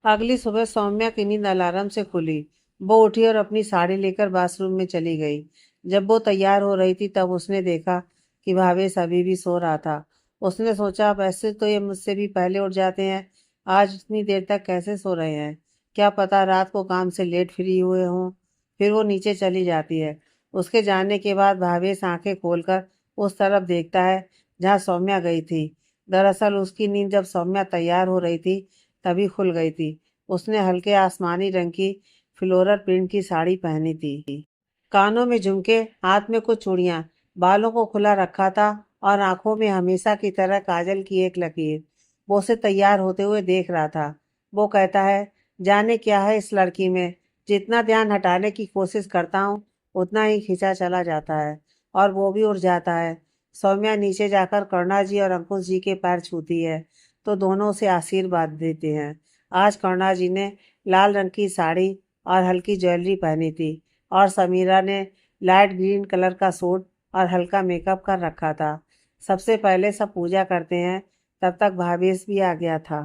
अगली सुबह सौम्या की नींद अलार्म से खुली। वो उठी और अपनी साड़ी लेकर बाथरूम में चली गई। जब वो तैयार हो रही थी तब उसने देखा कि भावेश अभी भी सो रहा था। उसने सोचा, अब ऐसे तो ये मुझसे भी पहले उठ जाते हैं, आज इतनी देर तक कैसे सो रहे हैं? क्या पता रात को काम से लेट फ्री हुए हों। फिर वो नीचे चली जाती है। उसके जाने के बाद भावेश आंखें खोलकर उस तरफ देखता है जहाँ सौम्या गई थी। दरअसल उसकी नींद जब सौम्या तैयार हो रही थी तभी खुल गई थी। उसने हल्के आसमानी रंग की फ्लोरल प्रिंट की साड़ी पहनी थी। कानों में झुमके, हाथ में कुछ चूड़ियां, बालों को खुला रखा था और आंखों में हमेशा की तरह काजल की एक लकीर। वो उसे तैयार होते हुए देख रहा था। वो कहता है, जाने क्या है इस लड़की में, जितना ध्यान हटाने की कोशिश करता हूँ उतना ही खींचा चला जाता है और वो भी उड़ जाता है। सौम्या नीचे जाकर करुणा जी और अंकुश जी के पैर छूती है तो दोनों उसे आशीर्वाद देते हैं। आज करुणा जी ने लाल रंग की साड़ी और हल्की ज्वेलरी पहनी थी और समीरा ने लाइट ग्रीन कलर का सूट और हल्का मेकअप कर रखा था। सबसे पहले सब पूजा करते हैं, तब तक भावेश भी आ गया था।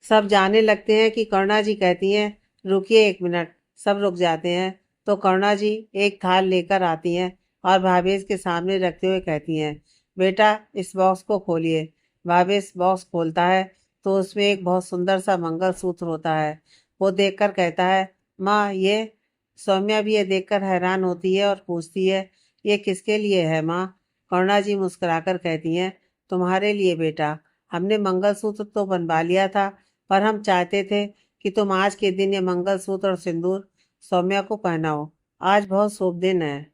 सब जाने लगते हैं कि करुणा जी कहती हैं, रुकिए एक मिनट। सब रुक जाते हैं तो करुणा जी एक थाल लेकर आती हैं और भावेश के सामने रखते हुए कहती हैं, बेटा इस बॉक्स को खोलिए। भावेश बॉक्स खोलता है तो उसमें एक बहुत सुंदर सा मंगलसूत्र होता है। वो देखकर कहता है, माँ ये। सौम्या भी ये देखकर हैरान होती है और पूछती है, ये किसके लिए है माँ? करुणा जी मुस्कुराकर कहती हैं, तुम्हारे लिए बेटा। हमने मंगलसूत्र तो बनवा लिया था, पर हम चाहते थे कि तुम आज के दिन ये मंगलसूत्र और सिंदूर सौम्या को पहनाओ। आज बहुत शुभ दिन है।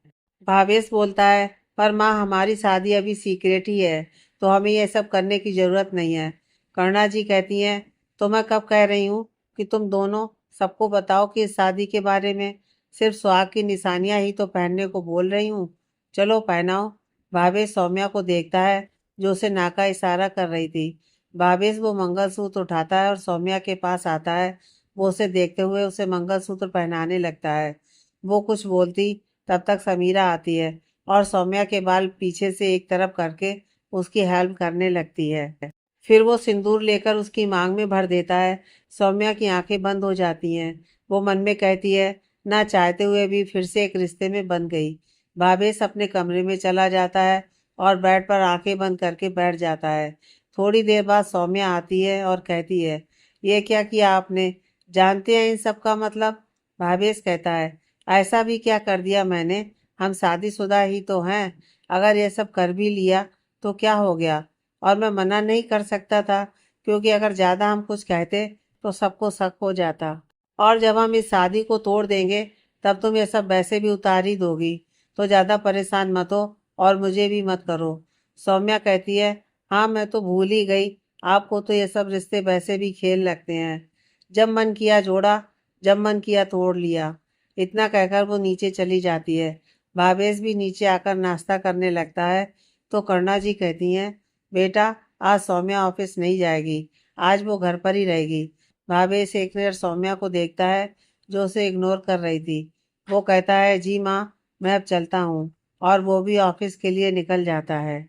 भावेश बोलता है, पर माँ हमारी शादी अभी सीक्रेट ही है, तो हमें ये सब करने की जरूरत नहीं है। करुणा जी कहती हैं, तो मैं कब कह रही हूँ कि तुम दोनों सबको बताओ कि इस शादी के बारे में? सिर्फ सुहाग की निशानियां ही तो पहनने को बोल रही हूँ। चलो पहनाओ। भावेश सौम्या को देखता है जो उसे ना का इशारा कर रही थी। भावेश वो मंगलसूत्र उठाता है और सौम्या के पास आता है। वो उसे देखते हुए उसे मंगलसूत्र पहनाने लगता है। वो कुछ बोलती तब तक समीरा आती है और सौम्या के बाल पीछे से एक तरफ करके उसकी हेल्प करने लगती है। फिर वो सिंदूर लेकर उसकी मांग में भर देता है। सौम्या की आंखें बंद हो जाती हैं। वो मन में कहती है, ना चाहते हुए भी फिर से एक रिश्ते में बंध गई। भावेश अपने कमरे में चला जाता है और बेड पर आंखें बंद करके बैठ जाता है। थोड़ी देर बाद सौम्या आती है और कहती है, ये क्या किया आपने? जानते हैं इन सब का मतलब? भावेश कहता है, ऐसा भी क्या कर दिया मैंने? हम शादीशुदा ही तो हैं। अगर ये सब कर भी लिया तो क्या हो गया? और मैं मना नहीं कर सकता था, क्योंकि अगर ज़्यादा हम कुछ कहते तो सबको शक हो जाता। और जब हम इस शादी को तोड़ देंगे तब तुम ये सब वैसे भी उतार ही दोगी। तो ज़्यादा परेशान मत हो और मुझे भी मत करो। सौम्या कहती है, हाँ मैं तो भूल ही गई। आपको तो ये सब रिश्ते वैसे भी खेल लगते हैं। जब मन किया जोड़ा, जब मन किया तोड़ लिया। इतना कहकर वो नीचे चली जाती है। भावेश भी नीचे आकर नाश्ता करने लगता है तो करुणा जी कहती हैं, बेटा आज सौम्या ऑफिस नहीं जाएगी, आज वो घर पर ही रहेगी। भावेश एक मिनट सौम्या को देखता है जो उसे इग्नोर कर रही थी। वो कहता है, जी माँ, मैं अब चलता हूँ। और वो भी ऑफिस के लिए निकल जाता है।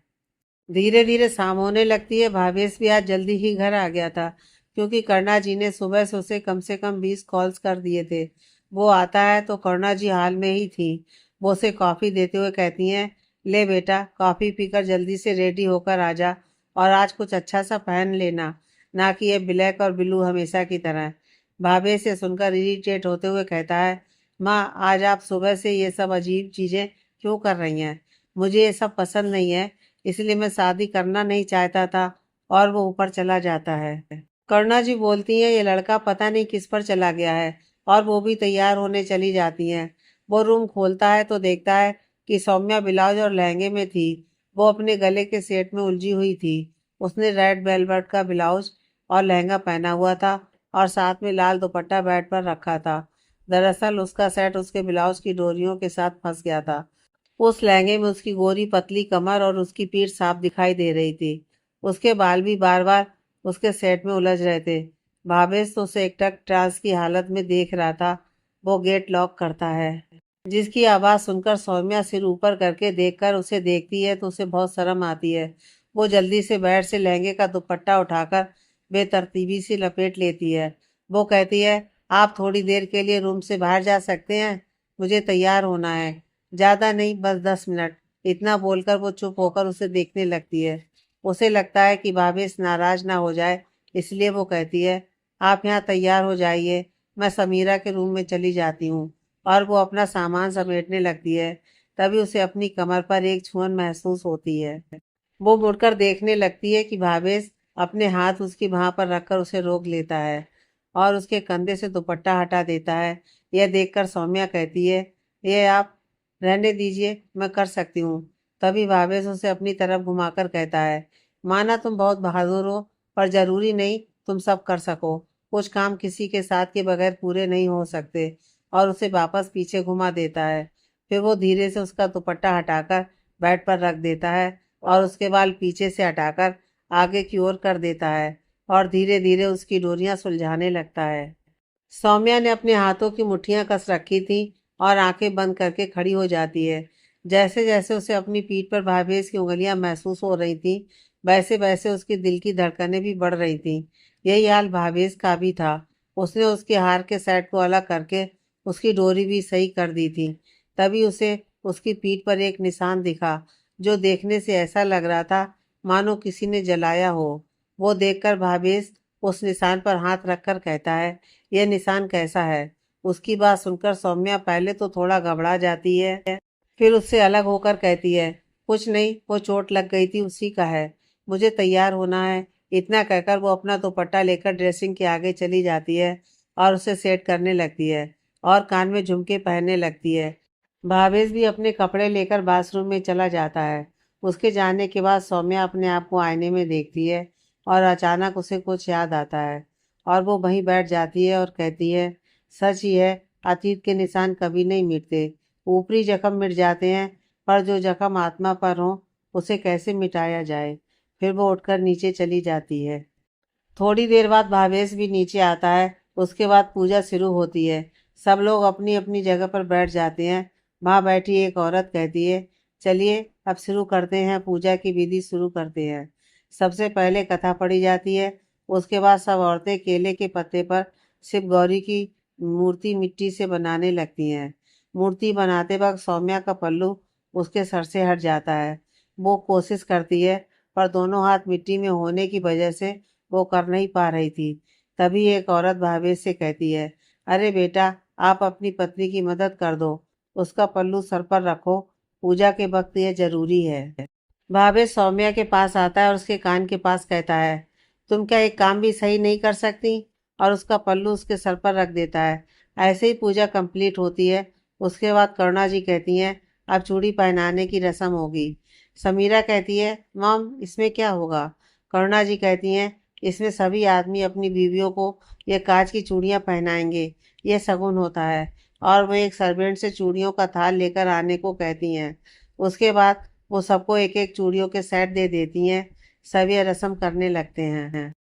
धीरे धीरे शाम होने लगती है। भावेश भी आज जल्दी ही घर आ गया था, क्योंकि करुणा जी ने सुबह से कम 20 कॉल्स कर दिए थे। वो आता है तो करुणा जी हाल में ही थी। वो उसे कॉफ़ी देते हुए कहती हैं, ले बेटा कॉफ़ी पीकर जल्दी से रेडी होकर आ जा, और आज कुछ अच्छा सा पहन लेना, ना कि ये ब्लैक और ब्लू हमेशा की तरह। भावेश से सुनकर इरिटेट होते हुए कहता है, माँ आज आप सुबह से ये सब अजीब चीज़ें क्यों कर रही हैं? मुझे ये सब पसंद नहीं है, इसलिए मैं शादी करना नहीं चाहता था। और वो ऊपर चला जाता है। करुणा जी बोलती हैं, ये लड़का पता नहीं किस पर चला गया है। और वो भी तैयार होने चली जाती हैं। वो रूम खोलता है तो देखता है कि सौम्या ब्लाउज और लहंगे में थी। वो अपने गले के सेट में उलझी हुई थी। उसने रेड वेलवेट का ब्लाउज और लहंगा पहना हुआ था और साथ में लाल दुपट्टा बेड पर रखा था। दरअसल उसका सेट उसके ब्लाउज की डोरियों के साथ फंस गया था। उस लहंगे में उसकी गोरी पतली कमर और उसकी पीठ साफ दिखाई दे रही थी। उसके बाल भी बार बार उसके सेट में उलझ रहे थे। भावेश तो उसे एकटक ट्रांस की हालत में देख रहा था। वो गेट लॉक करता है, जिसकी आवाज़ सुनकर सौम्या सिर ऊपर करके देखकर उसे देखती है तो उसे बहुत शर्म आती है। वो जल्दी से बेड से लहंगे का दुपट्टा उठाकर बेतरतीबी से लपेट लेती है वो कहती है, आप थोड़ी देर के लिए रूम से बाहर जा सकते हैं, मुझे तैयार होना है। ज़्यादा नहीं, बस 10 मिनट। इतना बोलकर वो चुप होकर उसे देखने लगती है। उसे लगता है कि भावेश नाराज ना हो जाए, इसलिए वो कहती है, आप यहाँ तैयार हो जाइए, मैं समीरा के रूम में चली जाती हूँ। और वो अपना सामान समेटने लगती है। तभी उसे अपनी कमर पर एक छुअन महसूस होती है। वो मुड़कर देखने लगती है कि भावेश अपने हाथ उसकी बाह पर रखकर उसे रोक लेता है और उसके कंधे से दुपट्टा हटा देता है। यह देखकर सौम्या कहती है, ये आप रहने दीजिए, मैं कर सकती हूँ। तभी भावेश उसे अपनी तरफ घुमाकर कहता है, माना तुम बहुत बहादुर हो, पर जरूरी नहीं तुम सब कर सको। कुछ काम किसी के साथ के बगैर पूरे नहीं हो सकते। और उसे वापस पीछे घुमा देता है। फिर वो धीरे से उसका दुपट्टा हटाकर बेड पर रख देता है और उसके बाल पीछे से हटाकर आगे की ओर कर देता है और धीरे धीरे उसकी डोरियां सुलझाने लगता है। सौम्या ने अपने हाथों की मुट्ठियां कस रखी थी और आंखें बंद करके खड़ी हो जाती है। जैसे जैसे उसे अपनी पीठ पर भावेश की उंगलियां महसूस हो रही थी, वैसे वैसे उसके दिल की धड़कनें भी बढ़ रही थीं। यही हाल भावेश का भी था। उसने उसके हार के सेट को अलग करके उसकी डोरी भी सही कर दी थी। तभी उसे उसकी पीठ पर एक निशान दिखा, जो देखने से ऐसा लग रहा था मानो किसी ने जलाया हो। वो देखकर भावेश उस निशान पर हाथ रखकर कहता है, यह निशान कैसा है? उसकी बात सुनकर सौम्या पहले तो थोड़ा घबरा जाती है, फिर उससे अलग होकर कहती है, कुछ नहीं, वो चोट लग गई थी उसी का है। मुझे तैयार होना है। इतना कहकर वो अपना दुपट्टा लेकर ड्रेसिंग के आगे चली जाती है और उसे सेट करने लगती है और कान में झुमके पहनने लगती है। भावेश भी अपने कपड़े लेकर बाथरूम में चला जाता है। उसके जाने के बाद सौम्या अपने आप को आईने में देखती है और अचानक उसे कुछ याद आता है और वो वहीं बैठ जाती है और कहती है, सच ही है, अतीत के निशान कभी नहीं मिटते। ऊपरी जख्म मिट जाते हैं, पर जो जख्म आत्मा पर हो उसे कैसे मिटाया जाए। फिर वो उठकर नीचे चली जाती है। थोड़ी देर बाद भावेश भी नीचे आता है। उसके बाद पूजा शुरू होती है। सब लोग अपनी अपनी जगह पर बैठ जाते हैं। वहाँ बैठी एक औरत कहती है, चलिए अब शुरू करते हैं, पूजा की विधि शुरू करते हैं। सबसे पहले कथा पढ़ी जाती है। उसके बाद सब औरतें केले के पत्ते पर शिव गौरी की मूर्ति मिट्टी से बनाने लगती हैं। मूर्ति बनाते वक्त सौम्या का पल्लू उसके सर से हट जाता है। वो कोशिश करती है, पर दोनों हाथ मिट्टी में होने की वजह से वो कर नहीं पा रही थी। तभी एक औरत भावेश से कहती है, अरे बेटा, आप अपनी पत्नी की मदद कर दो, उसका पल्लू सर पर रखो, पूजा के वक्त ये जरूरी है। भावेश सौम्या के पास आता है और उसके कान के पास कहता है, तुम क्या एक काम भी सही नहीं कर सकती? और उसका पल्लू उसके सर पर रख देता है। ऐसे ही पूजा कंप्लीट होती है। उसके बाद करुणा जी कहती हैं, अब चूड़ी पहनाने की रस्म होगी। समीरा कहती है, मॉम इसमें क्या होगा? करुणा जी कहती हैं, इसमें सभी आदमी अपनी बीवियों को ये कांच की चूड़ियां पहनाएंगे, ये शगुन होता है। और वो एक सर्वेंट से चूड़ियों का थाल लेकर आने को कहती हैं। उसके बाद वो सबको एक एक चूड़ियों के सेट दे देती हैं। सब ये रस्म करने लगते हैं।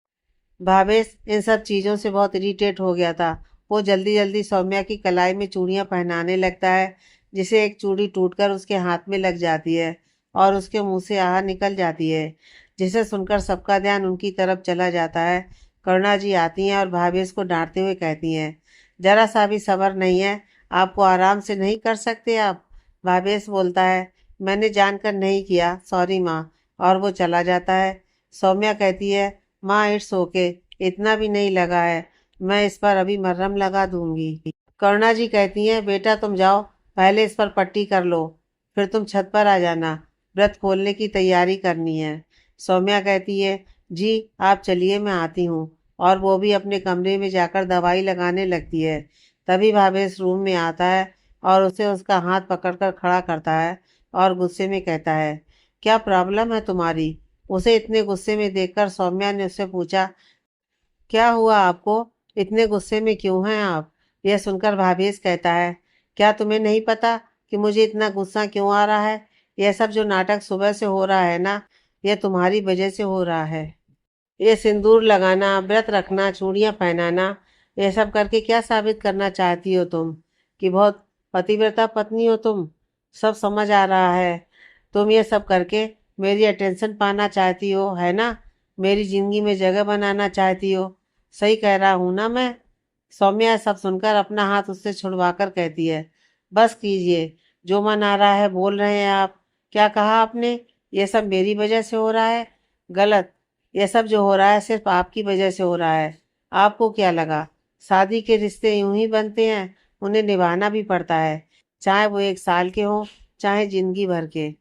भावेश इन सब चीज़ों से बहुत इरिटेट हो गया था। वो जल्दी जल्दी सौम्या की कलाई में चूड़ियां पहनाने लगता है, जिसे एक चूड़ी टूटकर उसके हाथ में लग जाती है और उसके मुंह से आह निकल जाती है, जिसे सुनकर सबका ध्यान उनकी तरफ चला जाता है। करुणा जी आती हैं और भावेश को डांटते हुए कहती हैं, जरा सा भी सब्र नहीं है, आपको आराम से नहीं कर सकते आप? भावेश बोलता है, मैंने जानकर नहीं किया, सॉरी माँ। और वो चला जाता है। सौम्या कहती है, माँ इट्स ओके, इतना भी नहीं लगा है, मैं इस पर अभी मरहम लगा दूंगी। करुणा जी कहती हैं, बेटा तुम जाओ, पहले इस पर पट्टी कर लो, फिर तुम छत पर आ जाना, व्रत खोलने की तैयारी करनी है। सौम्या कहती है, जी आप चलिए, मैं आती हूँ। और वो भी अपने कमरे में जाकर दवाई लगाने लगती है। तभी भावेश रूम में आता है और उसे उसका हाथ पकड़कर खड़ा करता है और गुस्से में कहता है, क्या प्रॉब्लम है तुम्हारी? उसे इतने गुस्से में देखकर सौम्या ने उससे पूछा, क्या हुआ आपको? इतने गुस्से में क्यों हैं आप? यह सुनकर भावेश कहता है, क्या तुम्हें नहीं पता कि मुझे इतना गुस्सा क्यों आ रहा है? यह सब जो नाटक सुबह से हो रहा है ना, यह तुम्हारी वजह से हो रहा है। ये सिंदूर लगाना, व्रत रखना, चूड़ियां पहनाना, यह सब करके क्या साबित करना चाहती हो तुम? कि बहुत पतिव्रता पत्नी हो तुम? सब समझ आ रहा है। तुम ये सब करके मेरी अटेंशन पाना चाहती हो, है ना? मेरी जिंदगी में जगह बनाना चाहती हो। सही कह रहा हूँ ना मैं? सौम्या सब सुनकर अपना हाथ उससे छुड़वाकर कहती है, बस कीजिए, जो मन आ रहा है बोल रहे हैं आप। क्या कहा आपने? ये सब मेरी वजह से हो रहा है? गलत। ये सब जो हो रहा है सिर्फ आपकी वजह से हो रहा है। आपको क्या लगा शादी के रिश्ते यूं ही बनते हैं? उन्हें निभाना भी पड़ता है, चाहे वो 1 साल के हों, चाहे जिंदगी भर के।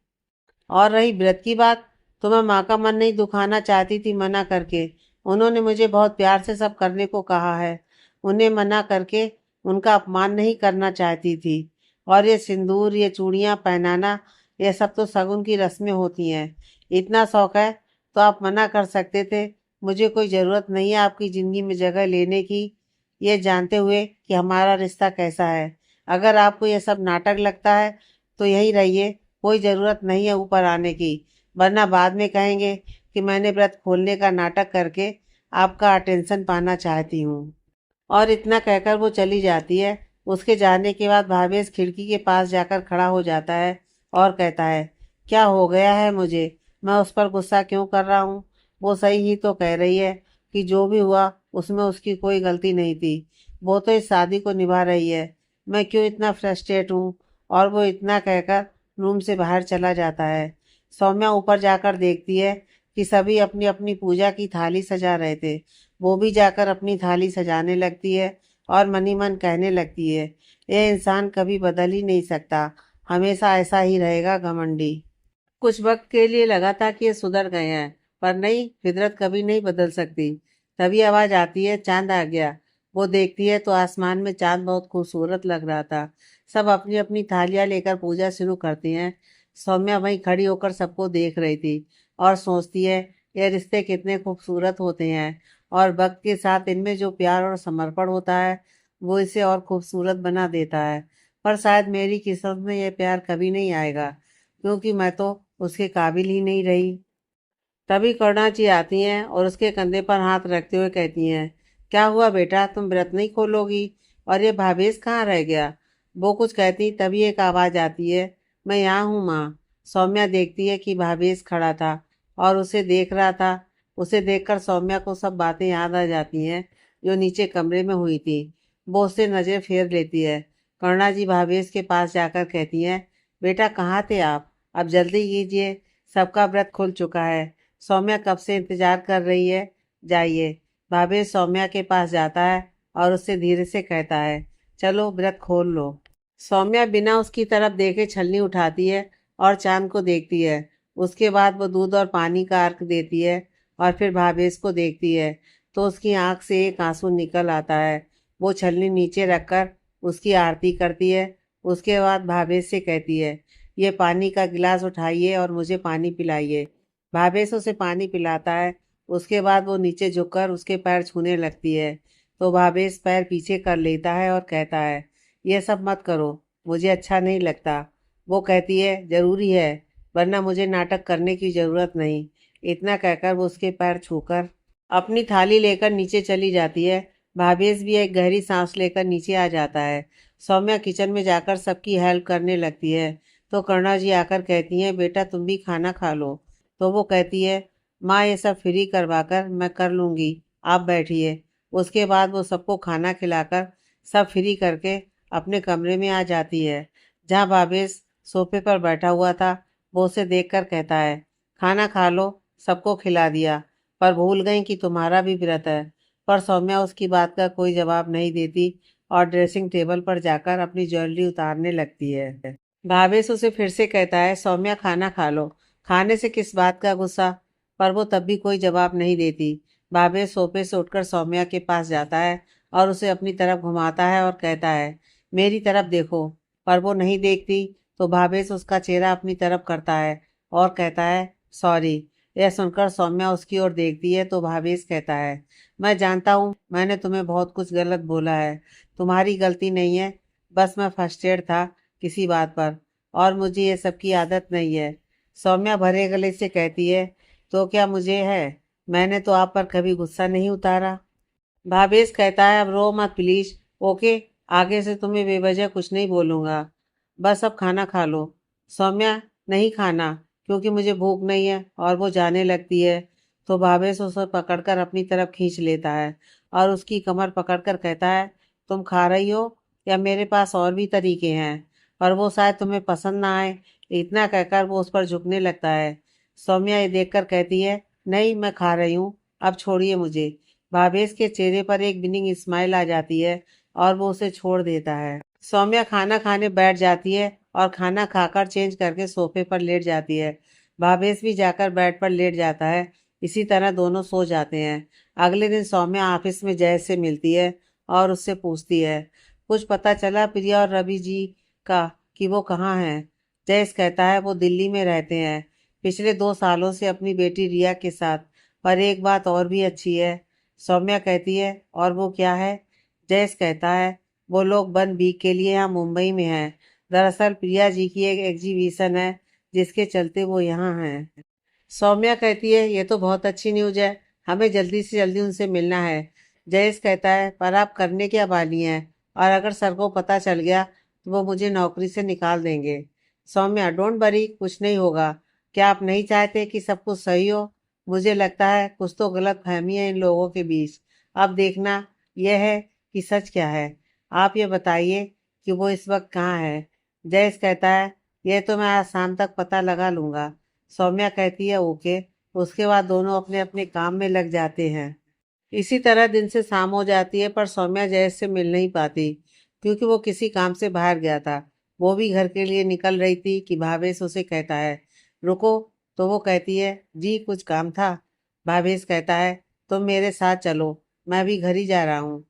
और रही व्रत की बात, तो मैं माँ का मन नहीं दुखाना चाहती थी मना करके। उन्होंने मुझे बहुत प्यार से सब करने को कहा है। उन्हें मना करके उनका अपमान नहीं करना चाहती थी। और ये सिंदूर, ये चूड़ियाँ पहनाना, ये सब तो शगुन की रस्में होती हैं। इतना शौक है तो आप मना कर सकते थे। मुझे कोई ज़रूरत नहीं है आपकी ज़िंदगी में जगह लेने की, ये जानते हुए कि हमारा रिश्ता कैसा है। अगर आपको ये सब नाटक लगता है तो यही रहिए, कोई ज़रूरत नहीं है ऊपर आने की, वरना बाद में कहेंगे कि मैंने व्रत खोलने का नाटक करके आपका अटेंशन पाना चाहती हूँ। और इतना कहकर वो चली जाती है। उसके जाने के बाद भावेश खिड़की के पास जाकर खड़ा हो जाता है और कहता है, क्या हो गया है मुझे? मैं उस पर गुस्सा क्यों कर रहा हूँ? वो सही ही तो कह रही है कि जो भी हुआ उसमें उसकी कोई गलती नहीं थी। वो तो इस शादी को निभा रही है। मैं क्यों इतना फ्रस्ट्रेट हूँ? और वो इतना कहकर रूम से बाहर चला जाता है। सौम्या ऊपर जाकर देखती है कि सभी अपनी अपनी पूजा की थाली सजा रहे थे। वो भी जाकर अपनी थाली सजाने लगती है और मनी मन कहने लगती है, यह इंसान कभी बदल ही नहीं सकता, हमेशा ऐसा ही रहेगा घमंडी। कुछ वक्त के लिए लगा था कि ये सुधर गए हैं, पर नहीं, फितरत कभी नहीं बदल सकती। तभी आवाज आती है, चांद आ गया। वो देखती है तो आसमान में चांद बहुत खूबसूरत लग रहा था। सब अपनी अपनी थालियां लेकर पूजा शुरू करती हैं। सौम्या वहीं खड़ी होकर सबको देख रही थी और सोचती है, ये रिश्ते कितने खूबसूरत होते हैं, और वक्त के साथ इनमें जो प्यार और समर्पण होता है वो इसे और खूबसूरत बना देता है। पर शायद मेरी किस्मत में यह प्यार कभी नहीं आएगा, क्योंकि मैं तो उसके काबिल ही नहीं रही। तभी करुणा जी आती हैं और उसके कंधे पर हाथ रखते हुए कहती हैं, क्या हुआ बेटा, तुम व्रत नहीं खोलोगी? और ये भावेश कहाँ रह गया? वो कुछ कहती तभी एक आवाज़ आती है, मैं यहाँ हूँ माँ। सौम्या देखती है कि भावेश खड़ा था और उसे देख रहा था। उसे देखकर सौम्या को सब बातें याद आ जाती हैं जो नीचे कमरे में हुई थी। वो उससे नज़र फेर लेती है। करुणा जी भावेश के पास जाकर कहती हैं, बेटा कहाँ थे आप? अब जल्दी कीजिए, सबका व्रत खुल चुका है। सौम्या कब से इंतजार कर रही है, जाइए। भावेश सौम्या के पास जाता है और उससे धीरे से कहता है, चलो व्रत खोल लो। सौम्या बिना उसकी तरफ देखे छलनी उठाती है और चांद को देखती है। उसके बाद वो दूध और पानी का अर्घ देती है और फिर भावेश को देखती है तो उसकी आंख से एक आंसू निकल आता है। वो छलनी नीचे रखकर उसकी आरती करती है। उसके बाद भावेश से कहती है, ये पानी का गिलास उठाइए और मुझे पानी पिलाइए। भावेश उसे पानी पिलाता है। उसके बाद वो नीचे झुककर उसके पैर छूने लगती है तो भावेश पैर पीछे कर लेता है और कहता है, ये सब मत करो, मुझे अच्छा नहीं लगता। वो कहती है, जरूरी है, वरना मुझे नाटक करने की जरूरत नहीं। इतना कहकर वो उसके पैर छूकर अपनी थाली लेकर नीचे चली जाती है। भावेश भी एक गहरी सांस लेकर नीचे आ जाता है। सौम्या किचन में जाकर सबकी हेल्प करने लगती है तो करुणा जी आकर कहती हैं, बेटा तुम भी खाना खा लो। तो वो कहती है, माँ ये सब फ्री करवाकर मैं कर लूँगी, आप बैठिए। उसके बाद वो सबको खाना खिलाकर सब फ्री करके अपने कमरे में आ जाती है, जहाँ भावेश सोफे पर बैठा हुआ था। वो उसे देखकर कहता है, खाना खा लो, सबको खिला दिया, पर भूल गई कि तुम्हारा भी व्रत है। पर सौम्या उसकी बात का कोई जवाब नहीं देती और ड्रेसिंग टेबल पर जाकर अपनी ज्वेलरी उतारने लगती है। भावेश उसे फिर से कहता है, सौम्या खाना खा लो। खाने से किस बात का गुस्सा? पर वो तब भी कोई जवाब नहीं देती। भावेश सोफे से उठकर सौम्या के पास जाता है और उसे अपनी तरफ घुमाता है और कहता है, मेरी तरफ देखो। पर वो नहीं देखती तो भावेश उसका चेहरा अपनी तरफ करता है और कहता है, सॉरी। यह सुनकर सौम्या उसकी ओर देखती है तो भावेश कहता है, मैं जानता हूँ मैंने तुम्हें बहुत कुछ गलत बोला है, तुम्हारी गलती नहीं है, बस मैं फर्स्टेड था किसी बात पर, और मुझे ये सब की आदत नहीं है। सौम्या भरे गले से कहती है, तो क्या मुझे है? मैंने तो आप पर कभी गुस्सा नहीं उतारा। भावेश कहता है, अब रो मत प्लीज, ओके? आगे से तुम्हें बेवजह कुछ नहीं बोलूँगा। बस अब खाना खा लो। सौम्या, नहीं खाना, क्योंकि मुझे भूख नहीं है। और वो जाने लगती है तो भावेश उसे पकड़कर अपनी तरफ खींच लेता है और उसकी कमर पकड़कर कहता है, तुम खा रही हो या मेरे पास और भी तरीके हैं, पर वो शायद तुम्हें पसंद ना आए। इतना कहकर वो उस पर झुकने लगता है। सौम्या ये देखकर कहती है, नहीं मैं खा रही हूँ, अब छोड़िए मुझे। भावेश के चेहरे पर एक विनिंग स्माइल आ जाती है और वो उसे छोड़ देता है। सौम्या खाना खाने बैठ जाती है और खाना खाकर चेंज करके सोफे पर लेट जाती है। भावेश भी जाकर बेड पर लेट जाता है। इसी तरह दोनों सो जाते हैं। अगले दिन सौम्या ऑफिस में जय से मिलती है और उससे पूछती है, कुछ पता चला प्रिया और रवि जी का कि वो कहाँ हैं? जयेश कहता है वो दिल्ली में रहते हैं, पिछले 2 सालों से अपनी बेटी रिया के साथ। पर एक बात और भी अच्छी है। सौम्या कहती है, और वो क्या है? जयेश कहता है, वो लोग वन वीक के लिए यहाँ मुंबई में हैं। दरअसल प्रिया जी की एक एग्जीबिशन है जिसके चलते वो यहाँ हैं। सौम्या कहती है, ये तो बहुत अच्छी न्यूज़ है, हमें जल्दी से जल्दी उनसे मिलना है। जयेश कहता है, पर आप करने क्या वाली हैं? और अगर सर को पता चल गया तो वो मुझे नौकरी से निकाल देंगे। सौम्या, डोंट वरी, कुछ नहीं होगा। क्या आप नहीं चाहते कि सब कुछ सही हो? मुझे लगता है कुछ तो गलत फहमी है इन लोगों के बीच। अब देखना यह है कि सच क्या है। आप ये बताइए कि वो इस वक्त कहाँ है? जयेश कहता है, यह तो मैं आज शाम तक पता लगा लूंगा। सौम्या कहती है, ओके। उसके बाद दोनों अपने अपने काम में लग जाते हैं। इसी तरह दिन से शाम हो जाती है, पर सौम्या जयेश से मिल नहीं पाती क्योंकि वो किसी काम से बाहर गया था। वो भी घर के लिए निकल रही थी कि भावेश उसे कहता है, रुको। तो वो कहती है, जी कुछ काम था? भावेश कहता है, तुम मेरे साथ चलो, मैं भी घर ही जा रहा हूँ।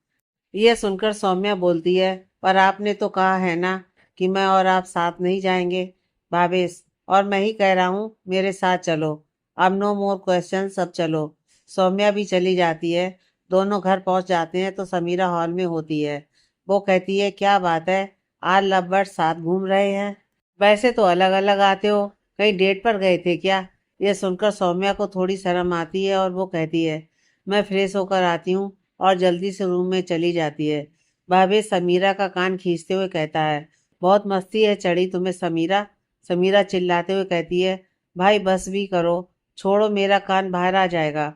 यह सुनकर सौम्या बोलती है, पर आपने तो कहा है ना कि मैं और आप साथ नहीं जाएंगे। भावेश, और मैं ही कह रहा हूँ मेरे साथ चलो। अब नो मोर क्वेश्चन, सब चलो। सौम्या भी चली जाती है। दोनों घर पहुंच जाते हैं तो समीरा हॉल में होती है। वो कहती है, क्या बात है, आज लवबर्ड साथ घूम रहे हैं? वैसे तो अलग अलग आते हो, कहीं डेट पर गए थे क्या? यह सुनकर सौम्या को थोड़ी शर्म आती है और वो कहती है, मैं फ्रेश होकर आती हूँ, और जल्दी से रूम में चली जाती है। भाभी समीरा का कान खींचते हुए कहता है, बहुत मस्ती है चढ़ी तुम्हें समीरा। समीरा चिल्लाते हुए कहती है, भाई बस भी करो, छोड़ो मेरा कान बाहर आ जाएगा।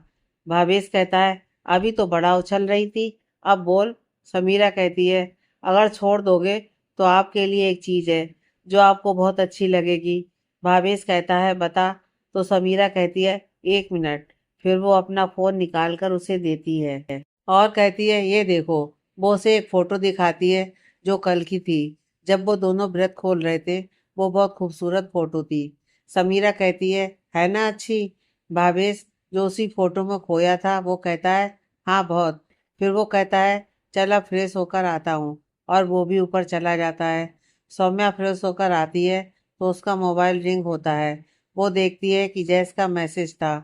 भावेश कहता है, अभी तो बड़ा उछल रही थी, अब बोल। समीरा कहती है, अगर छोड़ दोगे तो आपके लिए एक चीज़ है जो आपको बहुत अच्छी लगेगी। भावेश कहता है, बता। तो समीरा कहती है, 1 मिनट। फिर वो अपना फ़ोन निकाल कर उसे देती है और कहती है, ये देखो। वो उसे एक फ़ोटो दिखाती है जो कल की थी, जब वो दोनों व्रत खोल रहे थे। वो बहुत खूबसूरत फ़ोटो थी। समीरा कहती है ना अच्छी? भावेश, जो उसी फ़ोटो में खोया था, वो कहता है, हाँ बहुत। फिर वो कहता है, चल अब फ्रेश होकर आता हूँ, और वो भी ऊपर चला जाता है। सौम्या फ्रेश होकर आती है तो उसका मोबाइल रिंग होता है। वो देखती है कि जैस का मैसेज था,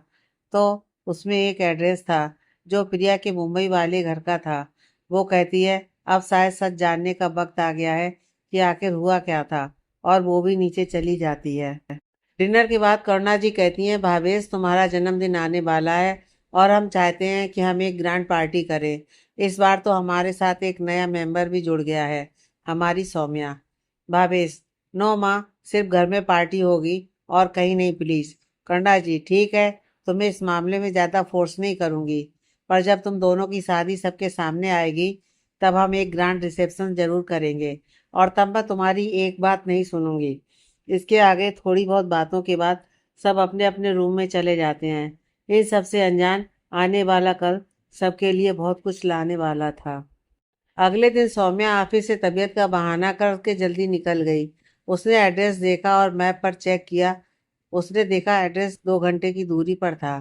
तो उसमें एक एड्रेस था जो प्रिया के मुंबई वाले घर का था। वो कहती है, अब शायद सच जानने का वक्त आ गया है कि आखिर हुआ क्या था, और वो भी नीचे चली जाती है। डिनर के बाद करुणा जी कहती हैं, भावेश तुम्हारा जन्मदिन आने वाला है और हम चाहते हैं कि हम एक ग्रैंड पार्टी करें। इस बार तो हमारे साथ एक नया मेंबर भी जुड़ गया है, हमारी सौम्या। भावेश, नो माँ, सिर्फ घर में पार्टी होगी और कहीं नहीं प्लीज। करुणा जी, ठीक है, तुम्हें इस मामले में ज़्यादा फोर्स नहीं करूँगी, पर जब तुम दोनों की शादी सबके सामने आएगी तब हम एक ग्रैंड रिसेप्शन जरूर करेंगे, और तब मैं तुम्हारी एक बात नहीं सुनूंगी। इसके आगे थोड़ी बहुत बातों के बाद सब अपने अपने रूम में चले जाते हैं। इन सबसे अनजान आने वाला कल सबके लिए बहुत कुछ लाने वाला था। अगले दिन सौम्या ऑफिस से तबीयत का बहाना करके जल्दी निकल गई। उसने एड्रेस देखा और मैप पर चेक किया। उसने देखा एड्रेस 2 घंटे की दूरी पर था।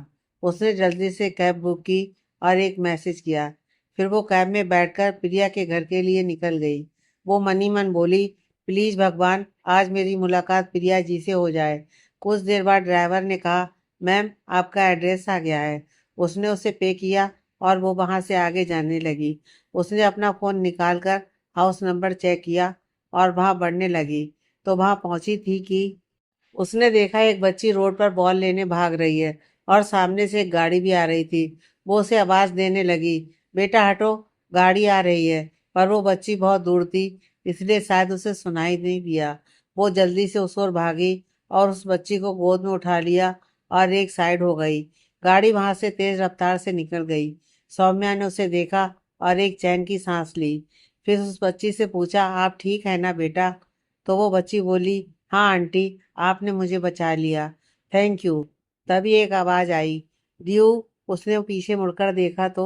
उसने जल्दी से कैब बुक की और एक मैसेज किया। फिर वो कैब में बैठकर प्रिया के घर के लिए निकल गई। वो मनी मन बोली, प्लीज भगवान, आज मेरी मुलाकात प्रिया जी से हो जाए। कुछ देर बाद ड्राइवर ने कहा, मैम आपका एड्रेस आ गया है। उसने उसे पे किया और वो वहाँ से आगे जाने लगी। उसने अपना फ़ोन निकालकर हाउस नंबर चेक किया और वहाँ बढ़ने लगी, तो वहाँ पहुँची थी कि उसने देखा एक बच्ची रोड पर बॉल लेने भाग रही है और सामने से एक गाड़ी भी आ रही थी। वो उसे आवाज़ देने लगी, बेटा हटो, गाड़ी आ रही है। पर वो बच्ची बहुत दूर थी, इसलिए शायद उसे सुनाई नहीं दिया। वो जल्दी से उस ओर भागी और उस बच्ची को गोद में उठा लिया और एक साइड हो गई। गाड़ी वहाँ से तेज रफ्तार से निकल गई। सौम्या ने उसे देखा और एक चैन की सांस ली। फिर उस बच्ची से पूछा, आप ठीक है ना बेटा? तो वो बच्ची बोली, हाँ आंटी, आपने मुझे बचा लिया, थैंक यू। तभी एक आवाज आई, ड्यू। उसने पीछे मुड़कर देखा तो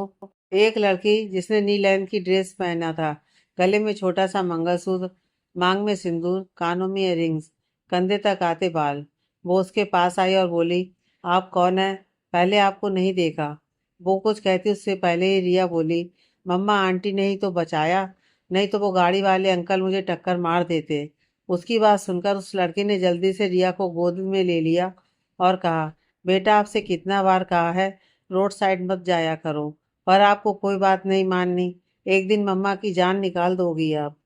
एक लड़की जिसने नीले रंग की ड्रेस पहना था, गले में छोटा सा मंगलसूत्र, मांग में सिंदूर, कानों में इयररिंग्स, कंधे तक आते बाल। वो उसके पास आई और बोली, आप कौन है? पहले आपको नहीं देखा। वो कुछ कहती उससे पहले ही रिया बोली, मम्मा आंटी ने ही तो बचाया, नहीं तो वो गाड़ी वाले अंकल मुझे टक्कर मार देते। उसकी बात सुनकर उस लड़के ने जल्दी से रिया को गोद में ले लिया और कहा, बेटा आपसे कितना बार कहा है रोड साइड मत जाया करो, पर आपको कोई बात नहीं माननी। एक दिन मम्मा की जान निकाल दोगी आप।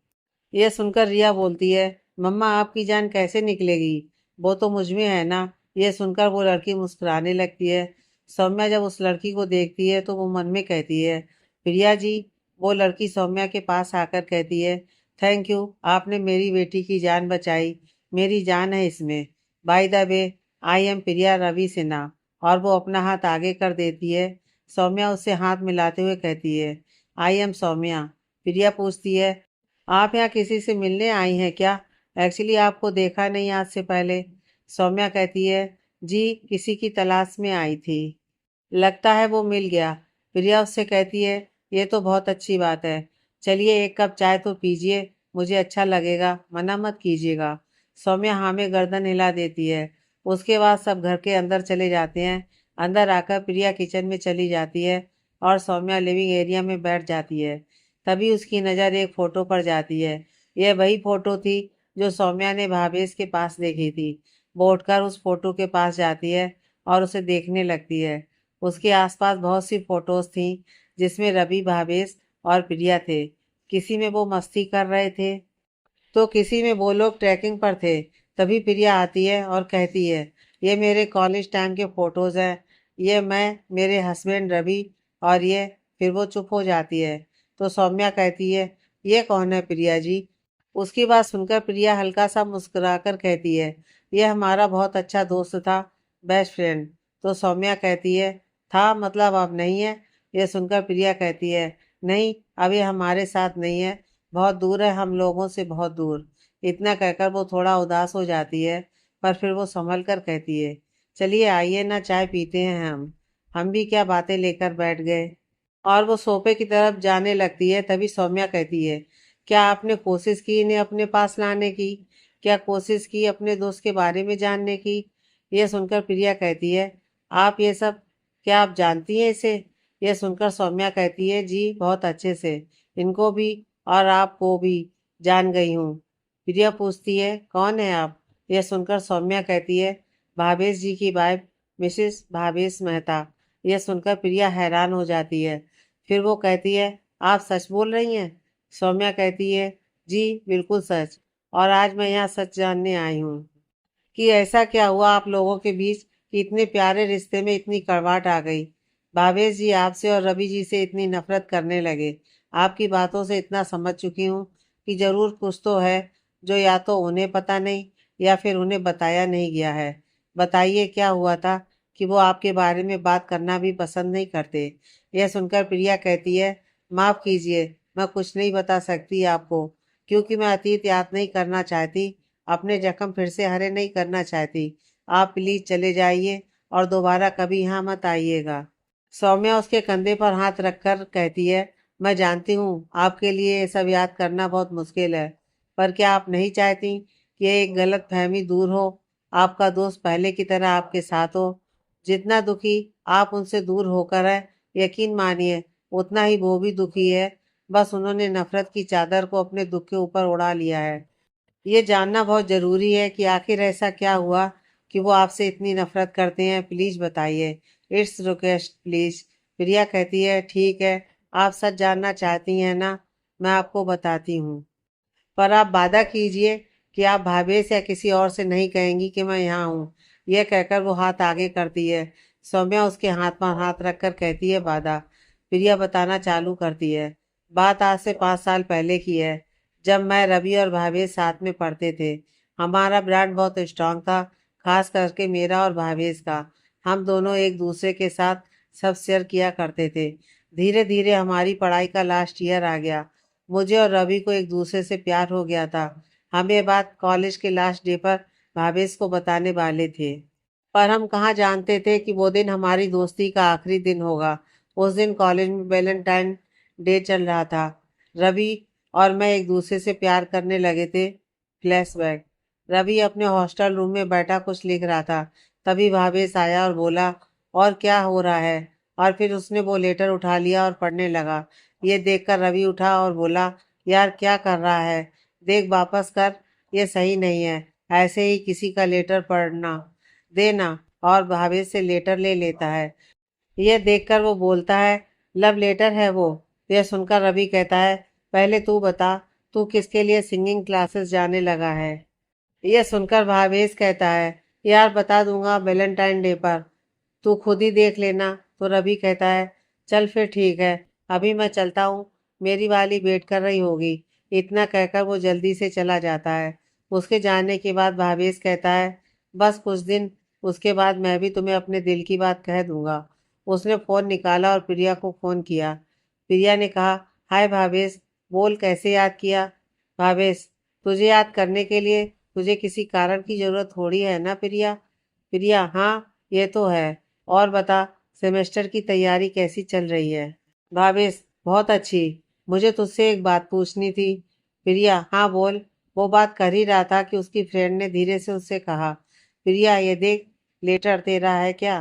यह सुनकर रिया बोलती है, मम्मा आपकी जान कैसे निकलेगी? वो तो मुझ में है ना। यह सुनकर वो लड़की मुस्कुराने लगती है। सौम्या जब उस लड़की को देखती है तो वो मन में कहती है, प्रिया जी। वो लड़की सौम्या के पास आकर कहती है, थैंक यू, आपने मेरी बेटी की जान बचाई। मेरी जान है इसमें। By the way, I am Priya Ravi Sinha. और वो अपना हाथ आगे कर देती है। सौम्या उससे हाथ मिलाते हुए कहती है, आई एम सौम्या। प्रिया पूछती है, आप यहाँ किसी से मिलने आई हैं क्या? एक्चुअली आपको देखा नहीं आज से पहले। सौम्या कहती है, जी किसी की तलाश में आई थी, लगता है वो मिल गया। प्रिया उससे कहती है, ये तो बहुत अच्छी बात है। चलिए एक कप चाय तो पीजिए, मुझे अच्छा लगेगा, मना मत कीजिएगा। सौम्या हाँ में गर्दन हिला देती है। उसके बाद सब घर के अंदर चले जाते हैं। अंदर आकर प्रिया किचन में चली जाती है और सौम्या लिविंग एरिया में बैठ जाती है। तभी उसकी नज़र एक फ़ोटो पर जाती है। यह वही फ़ोटो थी जो सौम्या ने भावेश के पास देखी थी। वो उठकर उस फ़ोटो के पास जाती है और उसे देखने लगती है। उसके आसपास बहुत सी फोटोज थीं जिसमें रवि, भावेश और प्रिया थे। किसी में वो मस्ती कर रहे थे तो किसी में वो लोग ट्रैकिंग पर थे। तभी प्रिया आती है और कहती है, ये मेरे कॉलेज टाइम के फोटोज हैं, ये मैं, मेरे हस्बैंड रवि और ये। फिर वो चुप हो जाती है। तो सौम्या कहती है, ये कौन है प्रिया जी? उसकी बात सुनकर प्रिया हल्का सा मुस्कुराकर कहती है, ये हमारा बहुत अच्छा दोस्त था, बेस्ट फ्रेंड। तो सौम्या कहती है, था मतलब अब नहीं है? ये सुनकर प्रिया कहती है, नहीं, अब ये हमारे साथ नहीं है, बहुत दूर है हम लोगों से, बहुत दूर। इतना कहकर वो थोड़ा उदास हो जाती है, पर फिर वो संभल कर कहती है, चलिए आइए ना, चाय पीते हैं हम भी क्या बातें लेकर बैठ गए। और वो सोफे की तरफ जाने लगती है। तभी सौम्या कहती है, क्या आपने कोशिश की इन्हें अपने पास लाने की? क्या कोशिश की अपने दोस्त के बारे में जानने की? यह सुनकर प्रिया कहती है, आप ये सब, क्या आप जानती हैं इसे? यह सुनकर सौम्या कहती है, जी बहुत अच्छे से, इनको भी और आपको भी जान गई हूँ। प्रिया पूछती है, कौन है आप? यह सुनकर सौम्या कहती है, भावेश जी की वाइफ, मिसेस भावेश मेहता। यह सुनकर प्रिया हैरान हो जाती है। फिर वो कहती है, आप सच बोल रही हैं? सौम्या कहती है, जी बिल्कुल सच, और आज मैं यहाँ सच जानने आई हूँ कि ऐसा क्या हुआ आप लोगों के बीच कि इतने प्यारे रिश्ते में इतनी कड़वाहट आ गई। भावेश जी आपसे और रवि जी से इतनी नफरत करने लगे। आपकी बातों से इतना समझ चुकी हूँ कि जरूर कुछ तो है जो या तो उन्हें पता नहीं या फिर उन्हें बताया नहीं गया है। बताइए क्या हुआ था कि वो आपके बारे में बात करना भी पसंद नहीं करते। यह सुनकर प्रिया कहती है, माफ़ कीजिए, मैं कुछ नहीं बता सकती आपको, क्योंकि मैं अतीत याद नहीं करना चाहती, अपने जख्म फिर से हरे नहीं करना चाहती। आप प्लीज चले जाइए और दोबारा कभी यहाँ मत आइएगा। सौम्या उसके कंधे पर हाथ रखकर कहती है, मैं जानती हूँ आपके लिए ये सब याद करना बहुत मुश्किल है, पर क्या आप नहीं चाहती कि एक गलत फहमी दूर हो, आपका दोस्त पहले की तरह आपके साथ हो? जितना दुखी आप उनसे दूर होकर है, यकीन मानिए उतना ही वो भी दुखी है। बस उन्होंने नफरत की चादर को अपने दुख के ऊपर उड़ा लिया है। ये जानना बहुत ज़रूरी है कि आखिर ऐसा क्या हुआ कि वो आपसे इतनी नफरत करते हैं। प्लीज़ बताइए, इट्स रिक्वेस्ट प्लीज़। प्रिया कहती है, ठीक है, आप सच जानना चाहती हैं ना, मैं आपको बताती हूँ, पर आप वादा कीजिए कि आप भावेश या किसी और से नहीं कहेंगी कि मैं यहाँ हूँ। यह कहकर वो हाथ आगे करती है। सौम्या उसके हाथ पर हाथ रखकर कहती है, वादा। प्रिया बताना चालू करती है, बात आज से 5 साल पहले की है, जब मैं, रवि और भावेश साथ में पढ़ते थे। हमारा ब्रांड बहुत स्ट्रांग था, खास करके मेरा और भावेश का। हम दोनों एक दूसरे के साथ सब शेयर किया करते थे। धीरे धीरे हमारी पढ़ाई का लास्ट ईयर आ गया। मुझे और रवि को एक दूसरे से प्यार हो गया था। हम ये बात कॉलेज के लास्ट डे पर भावेश को बताने वाले थे, पर हम कहाँ जानते थे कि वो दिन हमारी दोस्ती का आखिरी दिन होगा। उस दिन कॉलेज में वैलेंटाइन डे चल रहा था। रवि और मैं एक दूसरे से प्यार करने लगे थे। फ्लैशबैक। रवि अपने हॉस्टल रूम में बैठा कुछ लिख रहा था। तभी भावेश आया और बोला, और क्या हो रहा है? और फिर उसने वो लेटर उठा लिया और पढ़ने लगा। ये देखकर रवि उठा और बोला, यार क्या कर रहा है? देख वापस कर, ये सही नहीं है। ऐसे ही किसी का लेटर पढ़ना देना। और भावेश से लेटर ले लेता है। यह देखकर वो बोलता है, लव लेटर है वो। यह सुनकर रवि कहता है, पहले तू बता, तू किसके लिए सिंगिंग क्लासेस जाने लगा है? यह सुनकर भावेश कहता है, यार बता दूंगा वैलेंटाइन डे पर, तू खुद ही देख लेना। तो रवि कहता है, चल फिर ठीक है, अभी मैं चलता हूँ, मेरी वाली वेट कर रही होगी। इतना कहकर वो जल्दी से चला जाता है। उसके जाने के बाद भावेश कहता है, बस कुछ दिन उसके बाद मैं भी तुम्हें अपने दिल की बात कह दूंगा। उसने फ़ोन निकाला और प्रिया को फ़ोन किया। प्रिया ने कहा, हाय भावेश, बोल कैसे याद किया? भावेश, तुझे याद करने के लिए तुझे किसी कारण की ज़रूरत थोड़ी है ना प्रिया? प्रिया, हाँ ये तो है। और बता, सेमेस्टर की तैयारी कैसी चल रही है? भावेश, बहुत अच्छी। मुझे तुझसे एक बात पूछनी थी। प्रिया, हाँ बोल। वो बात कर ही रहा था कि उसकी फ्रेंड ने धीरे से उससे कहा, प्रिया ये देख, लेटर तेरा है क्या?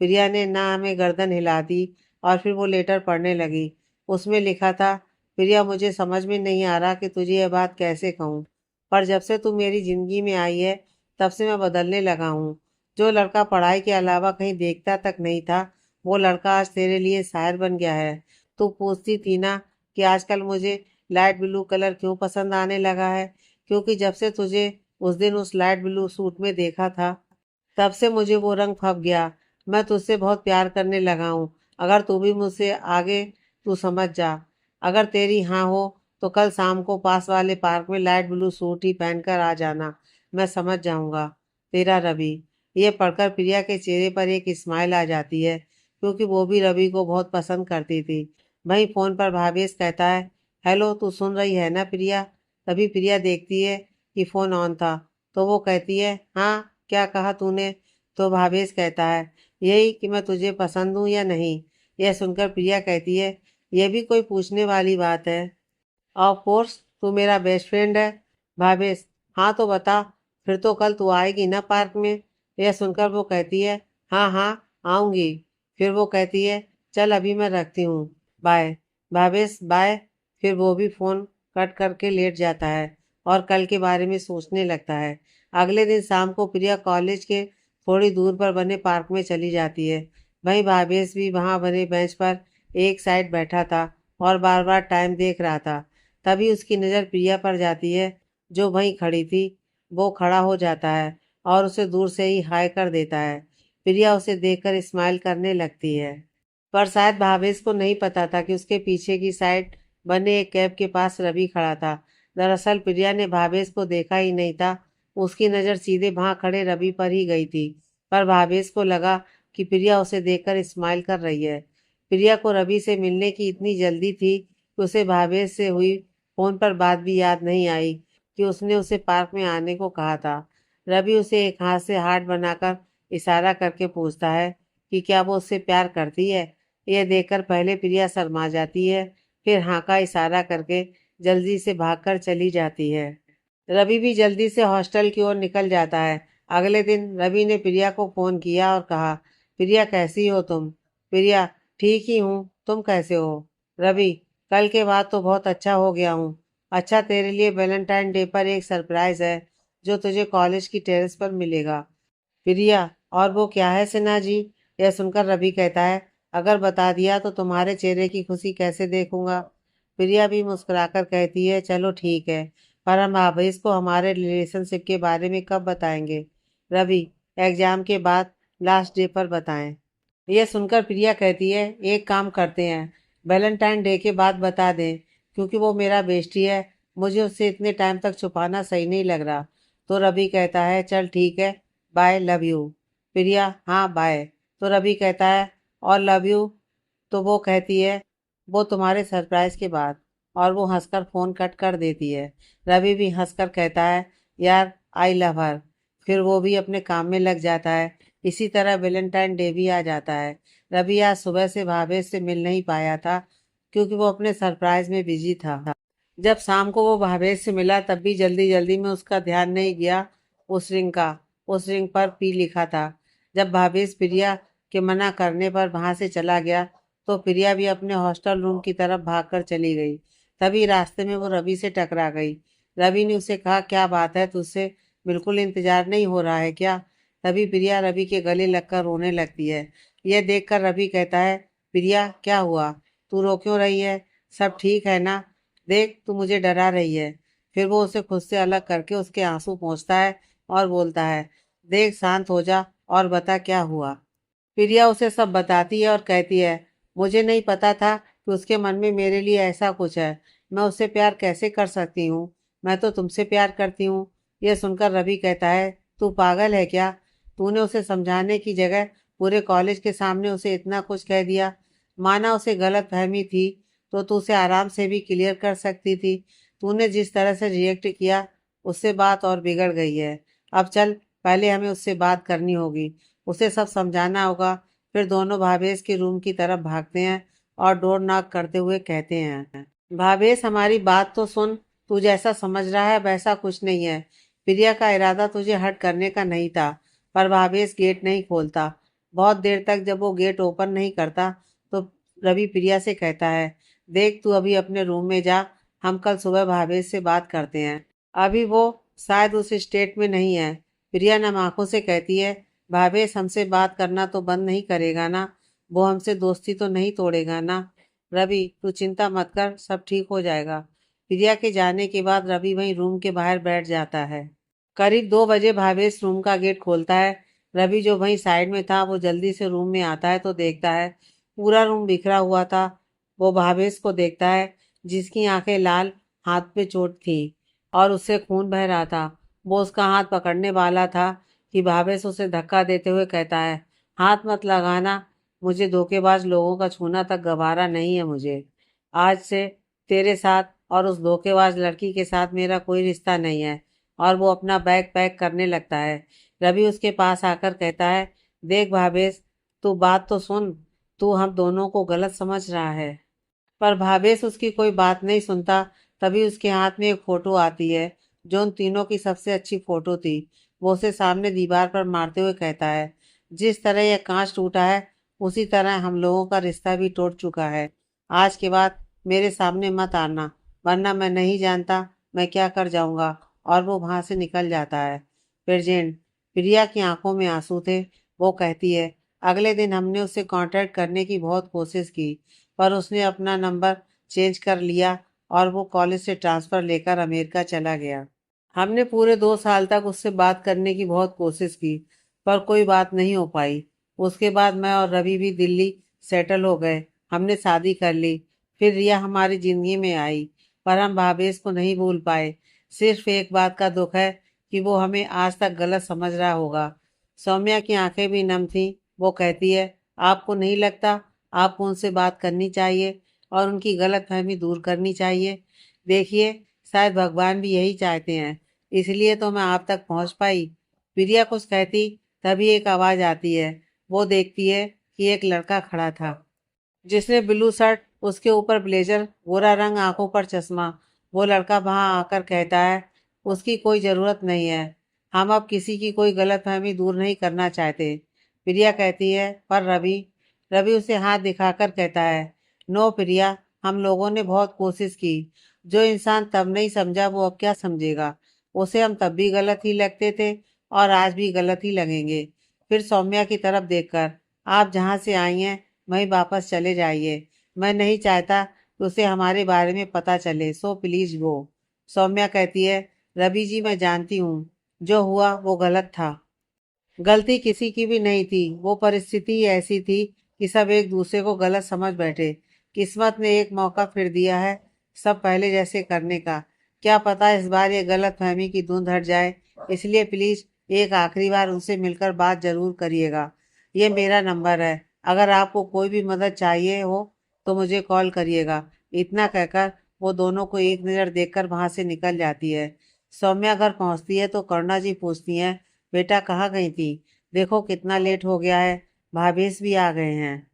प्रिया ने ना हमें गर्दन हिला दी और फिर वो लेटर पढ़ने लगी। उसमें लिखा था, प्रिया मुझे समझ में नहीं आ रहा कि तुझे यह बात कैसे कहूँ, पर जब से तू मेरी ज़िंदगी में आई है तब से मैं बदलने लगा हूँ। जो लड़का पढ़ाई के अलावा कहीं देखता तक नहीं था, वो लड़का आज तेरे लिए शायर बन गया है। तू पूछती थी ना कि आजकल मुझे लाइट ब्लू कलर क्यों पसंद आने लगा है, क्योंकि जब से तुझे उस दिन उस लाइट ब्लू सूट में देखा था, तब से मुझे वो रंग फब गया। मैं तुझसे बहुत प्यार करने लगा हूँ। अगर तू भी मुझसे आगे तू समझ जा। अगर तेरी हाँ हो तो कल शाम को पास वाले पार्क में लाइट ब्लू सूट ही पहनकर आ जाना। मैं समझ जाऊंगा। तेरा रवि। ये पढ़कर प्रिया के चेहरे पर एक स्माइल आ जाती है, क्योंकि वो भी रवि को बहुत पसंद करती थी। वहीं फोन पर भावेश कहता है, हेलो तू सुन रही है ना प्रिया? तभी प्रिया देखती है कि फोन ऑन था, तो वो कहती है, हाँ क्या कहा तूने? तो भावेश कहता है, यही कि मैं तुझे पसंद हूँ या नहीं। यह सुनकर प्रिया कहती है, यह भी कोई पूछने वाली बात है? ऑफ कोर्स, तू मेरा बेस्ट फ्रेंड है। भावेश, हाँ तो बता, फिर तो कल तू आएगी ना पार्क में? यह सुनकर वो कहती है, हाँ हाँ आऊंगी। फिर वो कहती है, चल अभी मैं रखती हूँ, बाय। भावेश बाय। फिर वो भी फोन कट करके लेट जाता है और कल के बारे में सोचने लगता है। अगले दिन शाम को प्रिया कॉलेज के थोड़ी दूर पर बने पार्क में चली जाती है। वहीं भावेश भी वहां बने बेंच पर एक साइड बैठा था और बार बार टाइम देख रहा था। तभी उसकी नज़र प्रिया पर जाती है, जो वहीं खड़ी थी। वो खड़ा हो जाता है और उसे दूर से ही हाय कर देता है। प्रिया उसे देखकर स्माइल करने लगती है, पर शायद भावेश को नहीं पता था कि उसके पीछे की साइड बने एक कैब के पास रवि खड़ा था। दरअसल प्रिया ने भावेश को देखा ही नहीं था। उसकी नज़र सीधे वहां खड़े रवि पर ही गई थी, पर भावेश को लगा कि प्रिया उसे देखकर स्माइल कर रही है। प्रिया को रवि से मिलने की इतनी जल्दी थी कि उसे भावेश से हुई फोन पर बात भी याद नहीं आई कि उसने उसे पार्क में आने को कहा था। रवि उसे एक हाथ से हार्ट बनाकर इशारा करके पूछता है कि क्या वो उससे प्यार करती है। यह देखकर पहले प्रिया शर्मा जाती है, फिर हाँ का इशारा करके जल्दी से भागकर चली जाती है। रवि भी जल्दी से हॉस्टल की ओर निकल जाता है। अगले दिन रवि ने प्रिया को फोन किया और कहा, प्रिया कैसी हो तुम? प्रिया, ठीक ही हूँ, तुम कैसे हो? रवि, कल के बाद तो बहुत अच्छा हो गया हूँ। अच्छा, तेरे लिए वैलेंटाइन डे पर एक सरप्राइज है, जो तुझे कॉलेज की टेरेस पर मिलेगा। प्रिया, और वो क्या है सिन्हा जी? यह सुनकर रवि कहता है, अगर बता दिया तो तुम्हारे चेहरे की खुशी कैसे देखूंगा? प्रिया भी मुस्कुराकर कहती है, चलो ठीक है, पर हम आवेश को हमारे रिलेशनशिप के बारे में कब बताएंगे? रवि, एग्जाम के बाद, लास्ट डे पर बताएं। यह सुनकर प्रिया कहती है, एक काम करते हैं, वैलेंटाइन डे के बाद बता दें, क्योंकि वो मेरा बेस्टी है। मुझे उससे इतने टाइम तक छुपाना सही नहीं लग रहा। तो रवि कहता है, चल ठीक है, बाय, लव यू। प्रिया, हाँ बाय। तो रवि कहता है, और लव यू? तो वो कहती है, वो तुम्हारे सरप्राइज के बाद। और वो हंसकर फ़ोन कट कर देती है। रवि भी हंसकर कहता है, यार आई लव हर। फिर वो भी अपने काम में लग जाता है। इसी तरह वैलेंटाइन डे भी आ जाता है। रवि आज सुबह से भावेश से मिल नहीं पाया था क्योंकि वो अपने सरप्राइज में बिजी था। जब शाम को वो भावेश से मिला तब भी जल्दी जल्दी में उसका ध्यान नहीं गया उस रिंग का। उस रिंग पर पी लिखा था। जब भावेश प्रिया के मना करने पर वहां से चला गया तो प्रिया भी अपने हॉस्टल रूम की तरफ भागकर चली गई। तभी रास्ते में वो रवि से टकरा गई। रवि ने उसे कहा, क्या बात है, तुझसे बिल्कुल इंतजार नहीं हो रहा है क्या? तभी प्रिया रवि के गले लगकर रोने लगती है। यह देखकर रवि कहता है, प्रिया क्या हुआ, तू रो क्यों रही है? सब ठीक है ना? देख तू मुझे डरा रही है। फिर वो उसे खुद से अलग करके उसके आंसू पोंछता है और बोलता है, देख शांत हो जा और बता क्या हुआ। प्रिया उसे सब बताती है और कहती है, मुझे नहीं पता था कि उसके मन में मेरे लिए ऐसा कुछ है। मैं उससे प्यार कैसे कर सकती हूँ? मैं तो तुमसे प्यार करती हूँ। यह सुनकर रवि कहता है, तू पागल है क्या? तूने उसे समझाने की जगह पूरे कॉलेज के सामने उसे इतना कुछ कह दिया। माना उसे गलत फहमी थी तो तू उसे आराम से भी क्लियर कर सकती थी। तूने जिस तरह से रिएक्ट किया उससे बात और बिगड़ गई है। अब चल, पहले हमें उससे बात करनी होगी, उसे सब समझाना होगा। फिर दोनों भावेश के रूम की तरफ भागते हैं और डोर नॉक करते हुए कहते हैं, भावेश हमारी बात तो सुन। तू जैसा समझ रहा है वैसा कुछ नहीं है। प्रिया का इरादा तुझे हर्ट करने का नहीं था। पर भावेश गेट नहीं खोलता। बहुत देर तक जब वो गेट ओपन नहीं करता तो रवि प्रिया से कहता है, देख तू अभी अपने रूम में जा, हम कल सुबह भावेश से बात करते हैं। अभी वो शायद उस स्टेट में नहीं है। प्रिया नम आंखों से कहती है, भावेश हमसे बात करना तो बंद नहीं करेगा ना? वो हमसे दोस्ती तो नहीं तोड़ेगा ना? रवि तू चिंता मत कर, सब ठीक हो जाएगा। प्रिया के जाने के बाद रवि वहीं रूम के बाहर बैठ जाता है। करीब 2 बजे भावेश रूम का गेट खोलता है। रवि जो वहीं साइड में था वो जल्दी से रूम में आता है तो देखता है पूरा रूम बिखरा हुआ था। वो भावेश को देखता है जिसकी आंखें लाल, हाथ पे चोट थी और उससे खून बह रहा था। वो उसका हाथ पकड़ने वाला था कि भावेश उसे धक्का देते हुए कहता है, हाथ मत लगाना, मुझे धोखेबाज लोगों का छूना तक गवारा नहीं है मुझे। आज से तेरे साथ और उस धोखेबाज लड़की के साथ मेरा कोई रिश्ता नहीं है। और वो अपना बैग पैक करने लगता है। रवि उसके पास आकर कहता है, देख भावेश, तू बात तो सुन, तू हम दोनों को गलत समझ रहा है। पर भावेश उसकी कोई बात नहीं सुनता। तभी उसके हाथ में एक फोटो आती है जो उन तीनों की सबसे अच्छी फोटो थी। वो उसे सामने दीवार पर मारते हुए कहता है, जिस तरह यह कांच टूटा है उसी तरह हम लोगों का रिश्ता भी टूट चुका है। आज के बाद मेरे सामने मत आना, वरना मैं नहीं जानता मैं क्या कर जाऊंगा। और वो वहां से निकल जाता है। प्रेजेंट प्रिया की आंखों में आंसू थे। वो कहती है, अगले दिन हमने उससे कांटेक्ट करने की बहुत कोशिश की पर उसने अपना नंबर चेंज कर लिया और वो कॉलेज से ट्रांसफ़र लेकर अमेरिका चला गया। हमने पूरे 2 साल तक उससे बात करने की बहुत कोशिश की पर कोई बात नहीं हो पाई। उसके बाद मैं और रवि भी दिल्ली सेटल हो गए। हमने शादी कर ली। फिर रिया हमारी जिंदगी में आई पर हम भावेश को नहीं भूल पाए। सिर्फ एक बात का दुख है कि वो हमें आज तक गलत समझ रहा होगा। सौम्या की आंखें भी नम थीं। वो कहती है, आपको नहीं लगता आपको उनसे बात करनी चाहिए और उनकी गलतफहमी दूर करनी चाहिए? देखिए, शायद भगवान भी यही चाहते हैं, इसलिए तो मैं आप तक पहुंच पाई। प्रिया कुछ कहती तभी एक आवाज आती है। वो देखती है कि एक लड़का खड़ा था जिसने ब्लू शर्ट, उसके ऊपर ब्लेजर, गोरा रंग, आंखों पर चश्मा। वो लड़का वहां आकर कहता है, उसकी कोई ज़रूरत नहीं है, हम अब किसी की कोई गलतफहमी दूर नहीं करना चाहते। प्रिया कहती है, पर रवि। रवि उसे हाथ दिखाकर कहता है, नो प्रिया, हम लोगों ने बहुत कोशिश की। जो इंसान तब नहीं समझा वो अब क्या समझेगा? उसे हम तब भी गलत ही लगते थे और आज भी गलत ही लगेंगे। फिर सौम्या की तरफ देखकर, आप जहाँ से आई हैं वहीं वापस चले जाइए। मैं नहीं चाहता कि उसे हमारे बारे में पता चले, सो प्लीज गो। सौम्या कहती है, रवि जी मैं जानती हूँ जो हुआ वो गलत था। गलती किसी की भी नहीं थी, वो परिस्थिति ही ऐसी थी कि सब एक दूसरे को गलत समझ बैठे। किस्मत ने एक मौका फिर दिया है सब पहले जैसे करने का। क्या पता इस बार ये गलत फहमी की धुंध हट जाए। इसलिए प्लीज एक आखिरी बार उनसे मिलकर बात जरूर करिएगा। ये मेरा नंबर है, अगर आपको कोई भी मदद चाहिए हो तो मुझे कॉल करिएगा। इतना कहकर वो दोनों को एक नज़र देखकर वहां से निकल जाती है। सौम्या घर पहुंचती है तो करुणा जी पूछती हैं, बेटा कहाँ गई थी? देखो कितना लेट हो गया है, भाभीस भी आ गए हैं।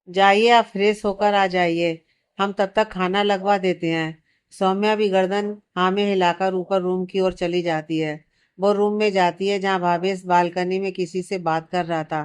जाइए आप फ्रेश होकर आ जाइए, हम तब तक खाना लगवा देते हैं। सौम्या भी गर्दन हाँ में हिलाकर ऊपर रूम की ओर चली जाती है। वो रूम में जाती है जहाँ भावेश बालकनी में किसी से बात कर रहा था।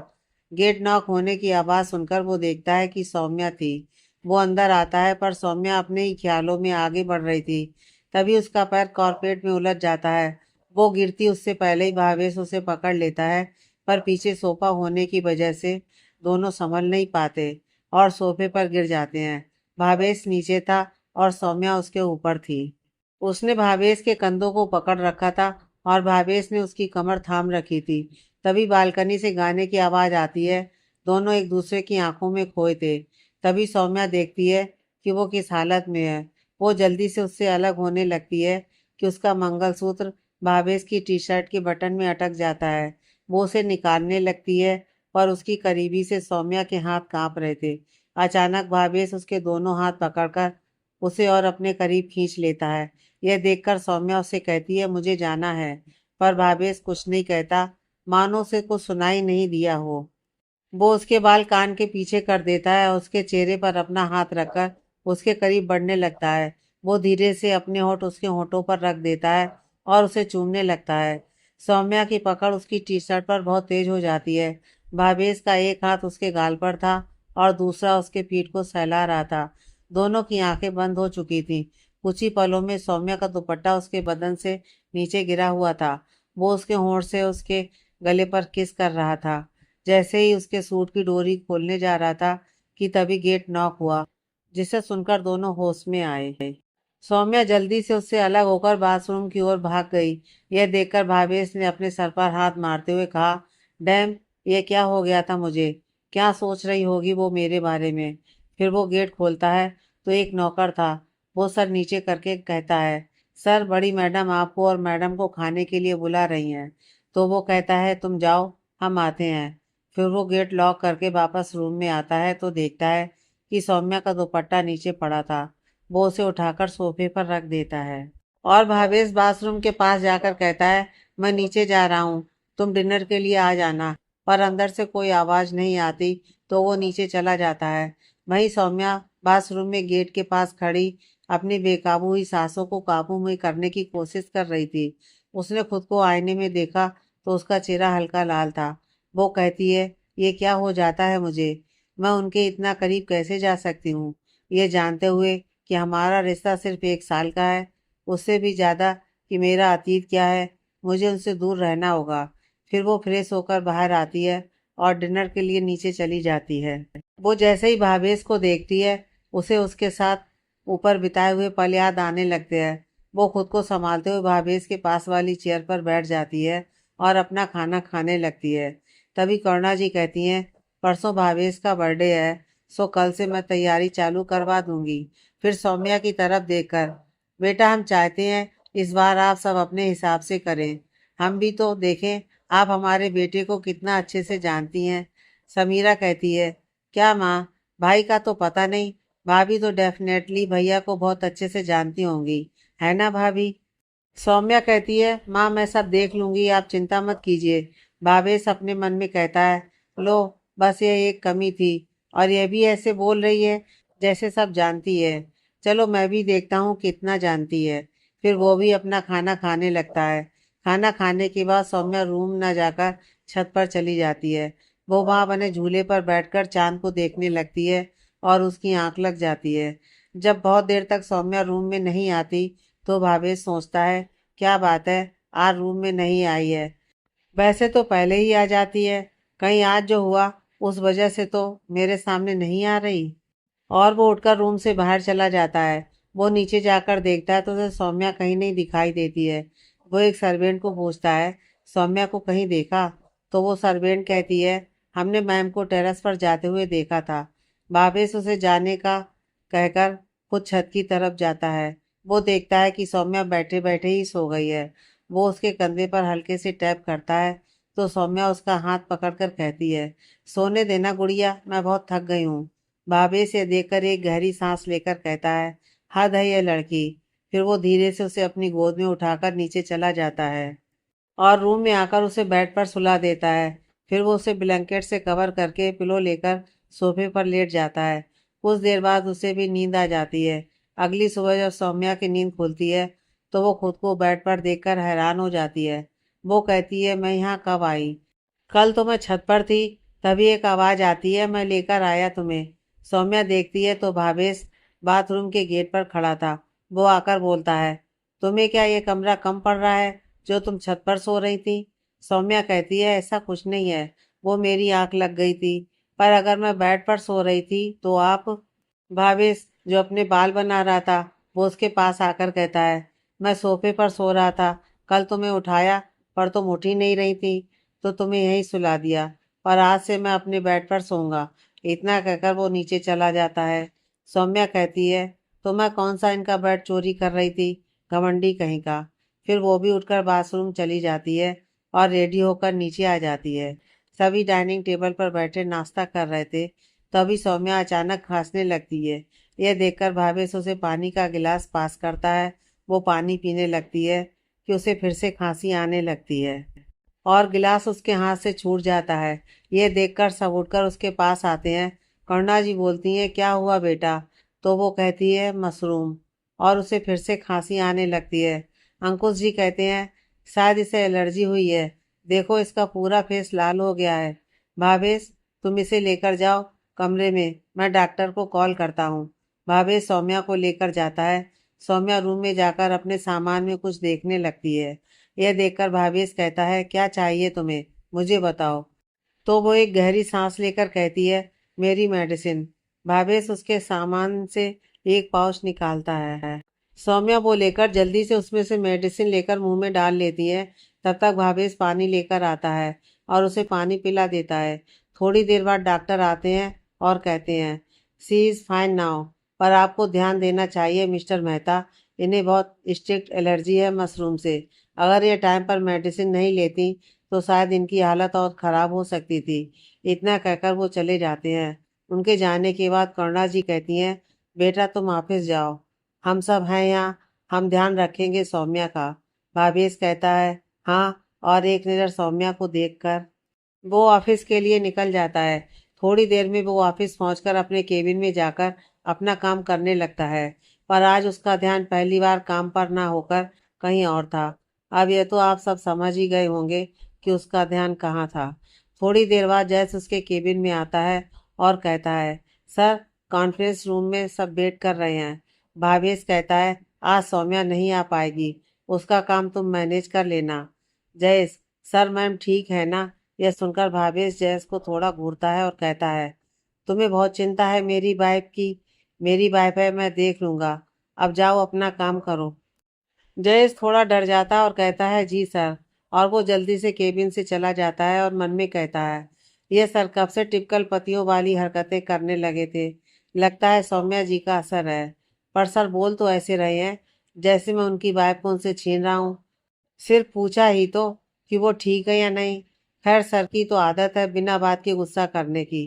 गेट नॉक होने की आवाज़ सुनकर वो देखता है कि सौम्या थी। वो अंदर आता है पर सौम्या अपने ही ख्यालों में आगे बढ़ रही थी। तभी उसका पैर कारपेट में उलझ जाता है। वो गिरती उससे पहले ही भावेश उसे पकड़ लेता है, पर पीछे सोफा होने की वजह से दोनों संभल नहीं पाते और सोफे पर गिर जाते हैं। भावेश नीचे था और सौम्या उसके ऊपर थी। उसने भावेश के कंधों को पकड़ रखा था और भावेश ने उसकी कमर थाम रखी थी। तभी बालकनी से गाने की आवाज़ आती है। दोनों एक दूसरे की आंखों में खोए थे। तभी सौम्या देखती है कि वो किस हालत में है। वो जल्दी से उससे अलग होने लगती है कि उसका मंगलसूत्र भावेश की टी शर्ट के बटन में अटक जाता है। वो उसे निकालने लगती है पर उसकी करीबी से सौम्या के हाथ कांप रहे थे। अचानक भावेश उसके दोनों हाथ पकड़कर उसे और अपने करीब खींच लेता है। यह देखकर सौम्या उससे कहती है, मुझे जाना है। पर भावेश कुछ नहीं कहता, मानो उसे कुछ सुनाई नहीं दिया हो। वो उसके बाल कान के पीछे कर देता है और उसके चेहरे पर अपना हाथ रखकर उसके करीब बढ़ने लगता है। वो धीरे से अपने होंठ उसके होंठों पर रख देता है और उसे चूमने लगता है। सौम्या की पकड़ उसकी टी शर्ट पर बहुत तेज हो जाती है। भावेश का एक हाथ उसके गाल पर था और दूसरा उसके पीठ को सहला रहा था। दोनों की आंखें बंद हो चुकी थीं। कुछ ही पलों में सौम्या का दुपट्टा उसके बदन से नीचे गिरा हुआ था। वो उसके होंठ से उसके गले पर किस कर रहा था। जैसे ही उसके सूट की डोरी खोलने जा रहा था कि तभी गेट नॉक हुआ, जिसे सुनकर दोनों होश में आए। सौम्या जल्दी से उससे अलग होकर बाथरूम की ओर भाग गई। यह देखकर भावेश ने अपने सर पर हाथ मारते हुए कहा, डैम, ये क्या हो गया था मुझे? क्या सोच रही होगी वो मेरे बारे में? फिर वो गेट खोलता है तो एक नौकर था। वो सर नीचे करके कहता है, सर, बड़ी मैडम आपको और मैडम को खाने के लिए बुला रही हैं। तो वो कहता है, तुम जाओ, हम आते हैं। फिर वो गेट लॉक करके वापस रूम में आता है तो देखता है कि सौम्या का दुपट्टा नीचे पड़ा था। वो उसे उठाकर सोफे पर रख देता है और भावेश बाथरूम के पास जाकर कहता है, मैं नीचे जा रहा हूँ, तुम डिनर के लिए आ जाना। पर अंदर से कोई आवाज़ नहीं आती तो वो नीचे चला जाता है। वहीं सौम्या बाथरूम में गेट के पास खड़ी अपनी बेकाबू हुई सांसों को काबू में करने की कोशिश कर रही थी। उसने खुद को आईने में देखा तो उसका चेहरा हल्का लाल था। वो कहती है, ये क्या हो जाता है मुझे? मैं उनके इतना करीब कैसे जा सकती हूँ, ये जानते हुए कि हमारा रिश्ता सिर्फ 1 साल का है, उससे भी ज़्यादा कि मेरा अतीत क्या है। मुझे उनसे दूर रहना होगा। फिर वो फ्रेश होकर बाहर आती है और डिनर के लिए नीचे चली जाती है। वो जैसे ही भावेश को देखती है, उसे उसके साथ ऊपर बिताए हुए पल याद आने लगते हैं। वो खुद को संभालते हुए भावेश के पास वाली चेयर पर बैठ जाती है और अपना खाना खाने लगती है। तभी करुणा जी कहती हैं, परसों भावेश का बर्थडे है, सो कल से मैं तैयारी चालू करवा दूंगी। फिर सौम्या की तरफ देखकर, बेटा, हम चाहते हैं इस बार आप सब अपने हिसाब से करें। हम भी तो देखें आप हमारे बेटे को कितना अच्छे से जानती हैं। समीरा कहती है, क्या माँ, भाई का तो पता नहीं, भाभी तो डेफिनेटली भैया को बहुत अच्छे से जानती होंगी, है ना भाभी? सौम्या कहती है, माँ मैं सब देख लूंगी, आप चिंता मत कीजिए। भावेश अपने मन में कहता है, लो, बस ये एक कमी थी, और यह भी ऐसे बोल रही है जैसे सब जानती है। चलो मैं भी देखता हूँ कितना जानती है। फिर वो भी अपना खाना खाने लगता है। खाना खाने के बाद सौम्या रूम न जाकर छत पर चली जाती है। वो वहाँ बने झूले पर बैठकर चांद को देखने लगती है और उसकी आंख लग जाती है। जब बहुत देर तक सौम्या रूम में नहीं आती तो भावेश सोचता है, क्या बात है, आज रूम में नहीं आई है। वैसे तो पहले ही आ जाती है, कहीं आज जो हुआ उस वजह से तो मेरे सामने नहीं आ रही। और वो उठकर रूम से बाहर चला जाता है। वो नीचे जाकर देखता है तो उसे सौम्या कहीं नहीं दिखाई देती है। वो एक सर्वेंट को पूछता है, सौम्या को कहीं देखा? तो वो सर्वेंट कहती है, हमने मैम को टेरेस पर जाते हुए देखा था। भावेश उसे जाने का कहकर खुद छत की तरफ जाता है। वो देखता है कि सौम्या बैठे बैठे ही सो गई है। वो उसके कंधे पर हल्के से टैप करता है तो सौम्या उसका हाथ पकड़कर कहती है, सोने देना गुड़िया, मैं बहुत थक गई हूँ। भावेश ये देखकर एक गहरी सांस लेकर कहता है, हद है ये लड़की। फिर वो धीरे से उसे अपनी गोद में उठाकर नीचे चला जाता है और रूम में आकर उसे बेड पर सुला देता है। फिर वो उसे ब्लैंकेट से कवर करके पिलो लेकर सोफे पर लेट जाता है। कुछ देर बाद उसे भी नींद आ जाती है। अगली सुबह जब सौम्या की नींद खुलती है तो वो खुद को बेड पर देखकर हैरान हो जाती है। वो कहती है, मैं यहाँ कब आई? कल तो मैं छत पर थी, तभी एक आवाज़ आती है, मैं लेकर आया तुम्हें। सौम्या देखती है तो भावेश बाथरूम के गेट पर खड़ा था। वो आकर बोलता है, तुम्हें क्या ये कमरा कम पड़ रहा है जो तुम छत पर सो रही थी? सौम्या कहती है, ऐसा कुछ नहीं है, वो मेरी आंख लग गई थी। पर अगर मैं बेड पर सो रही थी तो आप? भावेश जो अपने बाल बना रहा था वो उसके पास आकर कहता है, मैं सोफे पर सो रहा था, कल तुम्हें उठाया पर तुम उठ ही नहीं रही थी, तो तुम्हें यहीं सुला दिया। पर आज से मैं अपने बेड पर सोऊंगा। इतना कहकर वो नीचे चला जाता है। सौम्या कहती है, तो मैं कौन सा इनका बेड चोरी कर रही थी, घमंडी कहीं का। फिर वो भी उठकर बाथरूम चली जाती है और रेडी होकर नीचे आ जाती है। सभी डाइनिंग टेबल पर बैठे नाश्ता कर रहे थे, तभी सौम्या अचानक खांसने लगती है। यह देखकर भावेश उसे पानी का गिलास पास करता है। वो पानी पीने लगती है कि उसे फिर से खांसी आने लगती है और गिलास उसके हाथ से छूट जाता है। ये देखकर सब उठकर उसके पास आते हैं। करुणा जी बोलती हैं, क्या हुआ बेटा? तो वो कहती है, मशरूम। और उसे फिर से खांसी आने लगती है। अंकुश जी कहते हैं, शायद इसे एलर्जी हुई है, देखो इसका पूरा फेस लाल हो गया है। भावेश, तुम इसे लेकर जाओ कमरे में, मैं डॉक्टर को कॉल करता हूँ। भावेश सौम्या को लेकर जाता है। सौम्या रूम में जाकर अपने सामान में कुछ देखने लगती है। यह देखकर भावेश कहता है, क्या चाहिए तुम्हें, मुझे बताओ। तो वो एक गहरी सांस लेकर कहती है, मेरी मेडिसिन। भावेश उसके सामान से एक पाउच निकालता है। सौम्या वो लेकर जल्दी से उसमें से मेडिसिन लेकर मुंह में डाल लेती है। तब तक भावेश पानी लेकर आता है और उसे पानी पिला देता है। थोड़ी देर बाद डॉक्टर आते हैं और कहते हैं, सी इज़ फाइन नाउ, पर आपको ध्यान देना चाहिए मिस्टर मेहता, इन्हें बहुत स्ट्रिक्ट एलर्जी है मशरूम से। अगर ये टाइम पर मेडिसिन नहीं लेती तो शायद इनकी हालत और ख़राब हो सकती थी। इतना कहकर वो चले जाते हैं। उनके जाने के बाद करुणा जी कहती हैं, बेटा तुम ऑफिस जाओ, हम सब हैं यहाँ, हम ध्यान रखेंगे सौम्या का। भावेश कहता है, हाँ, और एक नज़र सौम्या को देखकर वो ऑफिस के लिए निकल जाता है। थोड़ी देर में वो ऑफिस पहुंचकर अपने केबिन में जाकर अपना काम करने लगता है। पर आज उसका ध्यान पहली बार काम पर ना होकर कहीं और था। अब यह तो आप सब समझ ही गए होंगे कि उसका ध्यान कहाँ था। थोड़ी देर बाद जैस उसके केबिन में आता है और कहता है, सर, कॉन्फ्रेंस रूम में सब वेट कर रहे हैं। भावेश कहता है, आज सौम्या नहीं आ पाएगी, उसका काम तुम मैनेज कर लेना। जयेश, सर मैम ठीक है ना? यह सुनकर भावेश जयेश को थोड़ा घूरता है और कहता है, तुम्हें बहुत चिंता है मेरी वाइफ की। मेरी वाइफ है, मैं देख लूंगा। अब जाओ अपना काम करो। जयेश थोड़ा डर जाता है और कहता है, जी सर। और वो जल्दी से केबिन से चला जाता है और मन में कहता है, ये सर कब से टिपिकल पतियों वाली हरकतें करने लगे थे, लगता है सौम्या जी का असर है। पर सर बोल तो ऐसे रहे हैं जैसे मैं उनकी वाइफ को उनसे छीन रहा हूँ। सिर्फ पूछा ही तो कि वो ठीक है या नहीं। खैर सर की तो आदत है बिना बात के गुस्सा करने की।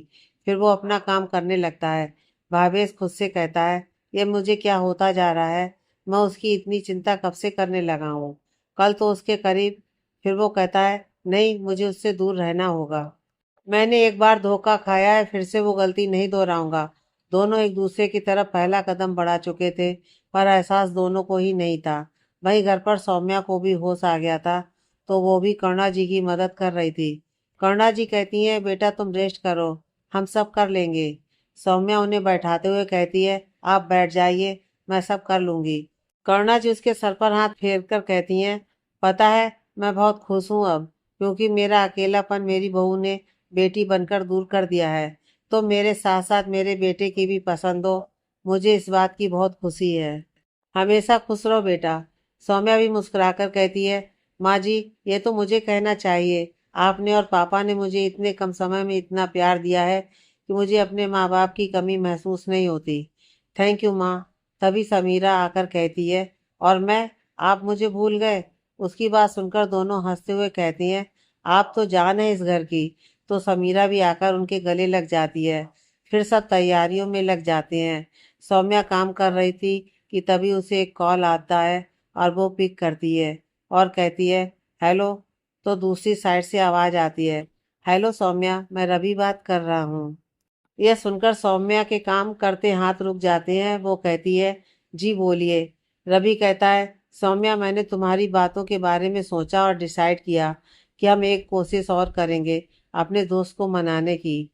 फिर वो अपना काम करने लगता है। भावेश खुद से कहता है, ये मुझे क्या होता जा रहा है, मैं उसकी इतनी चिंता कब से करने लगा हूँ, कल तो उसके करीब। फिर वो कहता है, नहीं, मुझे उससे दूर रहना होगा। मैंने एक बार धोखा खाया है, फिर से वो गलती नहीं दोहराऊंगा। दोनों एक दूसरे की तरफ पहला कदम बढ़ा चुके थे, पर एहसास दोनों को ही नहीं था। वहीं घर पर सौम्या को भी होश आ गया था, तो वो भी करुणा जी की मदद कर रही थी। करुणा जी कहती हैं, बेटा तुम रेस्ट करो, हम सब कर लेंगे। सौम्या उन्हें बैठाते हुए कहती है, आप बैठ जाइए, मैं सब कर लूंगी। करुणा जी उसके सर पर हाथ फेर कर कहती हैं, पता है, मैं बहुत खुश हूँ अब, क्योंकि मेरा अकेलापन मेरी बहू ने बेटी बनकर दूर कर दिया है। तो मेरे साथ साथ मेरे बेटे की भी पसंद हो, मुझे इस बात की बहुत खुशी है। हमेशा खुश रहो बेटा। सौम्या भी मुस्कुराकर कहती है, माँ जी, ये तो मुझे कहना चाहिए, आपने और पापा ने मुझे इतने कम समय में इतना प्यार दिया है कि मुझे अपने माँ बाप की कमी महसूस नहीं होती। थैंक यू माँ। तभी समीरा आकर कहती है, और मैं, आप मुझे भूल गए? उसकी बात सुनकर दोनों हंसते हुए कहती हैं, आप तो जान है इस घर की। तो समीरा भी आकर उनके गले लग जाती है। फिर सब तैयारियों में लग जाते हैं। सौम्या काम कर रही थी कि तभी उसे एक कॉल आता है और वो पिक करती है और कहती है हेलो। तो दूसरी साइड से आवाज़ आती है, हेलो सौम्या, मैं रवि बात कर रहा हूँ। यह सुनकर सौम्या के काम करते हाथ रुक जाते हैं। वो कहती है जी बोलिए। रवि कहता है सौम्या, मैंने तुम्हारी बातों के बारे में सोचा और डिसाइड किया कि हम एक कोशिश और करेंगे अपने दोस्त को मनाने की।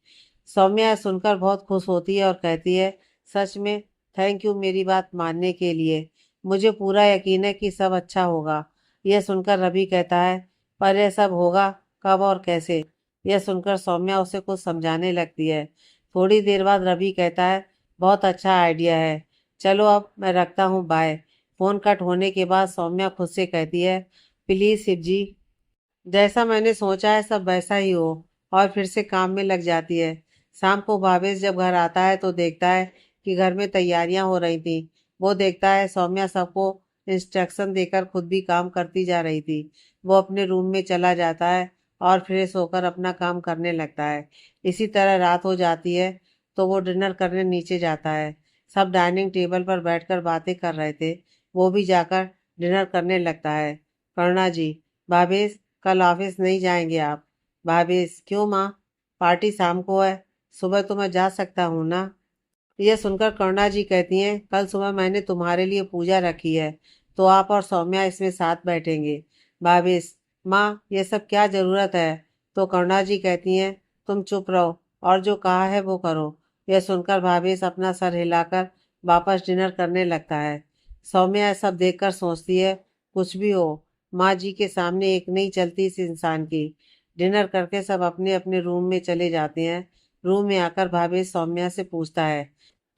सौम्या यह सुनकर बहुत खुश होती है और कहती है सच में थैंक यू मेरी बात मानने के लिए। मुझे पूरा यकीन है कि सब अच्छा होगा। यह सुनकर रवि कहता है पर यह सब होगा कब और कैसे। यह सुनकर सौम्या उसे कुछ समझाने लगती है। थोड़ी देर बाद रवि कहता है बहुत अच्छा आइडिया है, चलो अब मैं रखता हूँ, बाय। फ़ोन कट होने के बाद सौम्या खुद से कहती है प्लीज़ शिव जी, जैसा मैंने सोचा है सब वैसा ही हो। और फिर से काम में लग जाती है। शाम को भावेश जब घर आता है तो देखता है कि घर में तैयारियां हो रही थी। वो देखता है सौम्या सबको इंस्ट्रक्शन देकर खुद भी काम करती जा रही थी। वो अपने रूम में चला जाता है और फ्रेश होकर अपना काम करने लगता है। इसी तरह रात हो जाती है तो वो डिनर करने नीचे जाता है। सब डाइनिंग टेबल पर बैठकर बातें कर रहे थे। वो भी जाकर डिनर करने लगता है। करुणा जी, भावेश, कल ऑफिस नहीं जाएंगे आप? भावेश क्यों माँ, पार्टी शाम को है, सुबह तो मैं जा सकता हूँ ना। यह सुनकर करुणा जी कहती हैं कल सुबह मैंने तुम्हारे लिए पूजा रखी है तो आप और सौम्या इसमें साथ बैठेंगे। भावेश माँ, ये सब क्या ज़रूरत है? तो करुणा जी कहती हैं तुम चुप रहो और जो कहा है वो करो। यह सुनकर भावेश अपना सर हिलाकर वापस डिनर करने लगता है। सौम्या यह सब देखकर सोचती है कुछ भी हो, माँ जी के सामने एक नहीं चलती इस इंसान की। डिनर करके सब अपने अपने रूम में चले जाते हैं। रूम में आकर भावेश सौम्या से पूछता है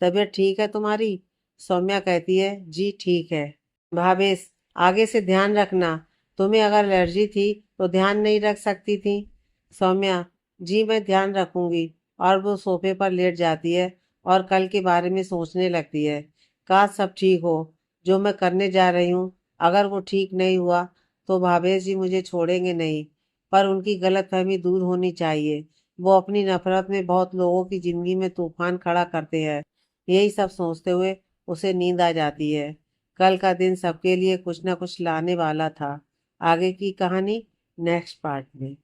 तबीयत ठीक है तुम्हारी? सौम्या कहती है जी ठीक है। भावेश आगे से ध्यान रखना, तुम्हें अगर एलर्जी थी तो ध्यान नहीं रख सकती थी। सौम्या जी मैं ध्यान रखूंगी। और वो सोफे पर लेट जाती है और कल के बारे में सोचने लगती है। काश सब ठीक हो जो मैं करने जा रही हूँ। अगर वो ठीक नहीं हुआ तो भावेश जी मुझे छोड़ेंगे नहीं। पर उनकी गलतफहमी दूर होनी चाहिए। वो अपनी नफरत में बहुत लोगों की जिंदगी में तूफान खड़ा करते हैं। यही सब सोचते हुए उसे नींद आ जाती है। कल का दिन सबके लिए कुछ न कुछ लाने वाला था। आगे की कहानी नेक्स्ट पार्ट में।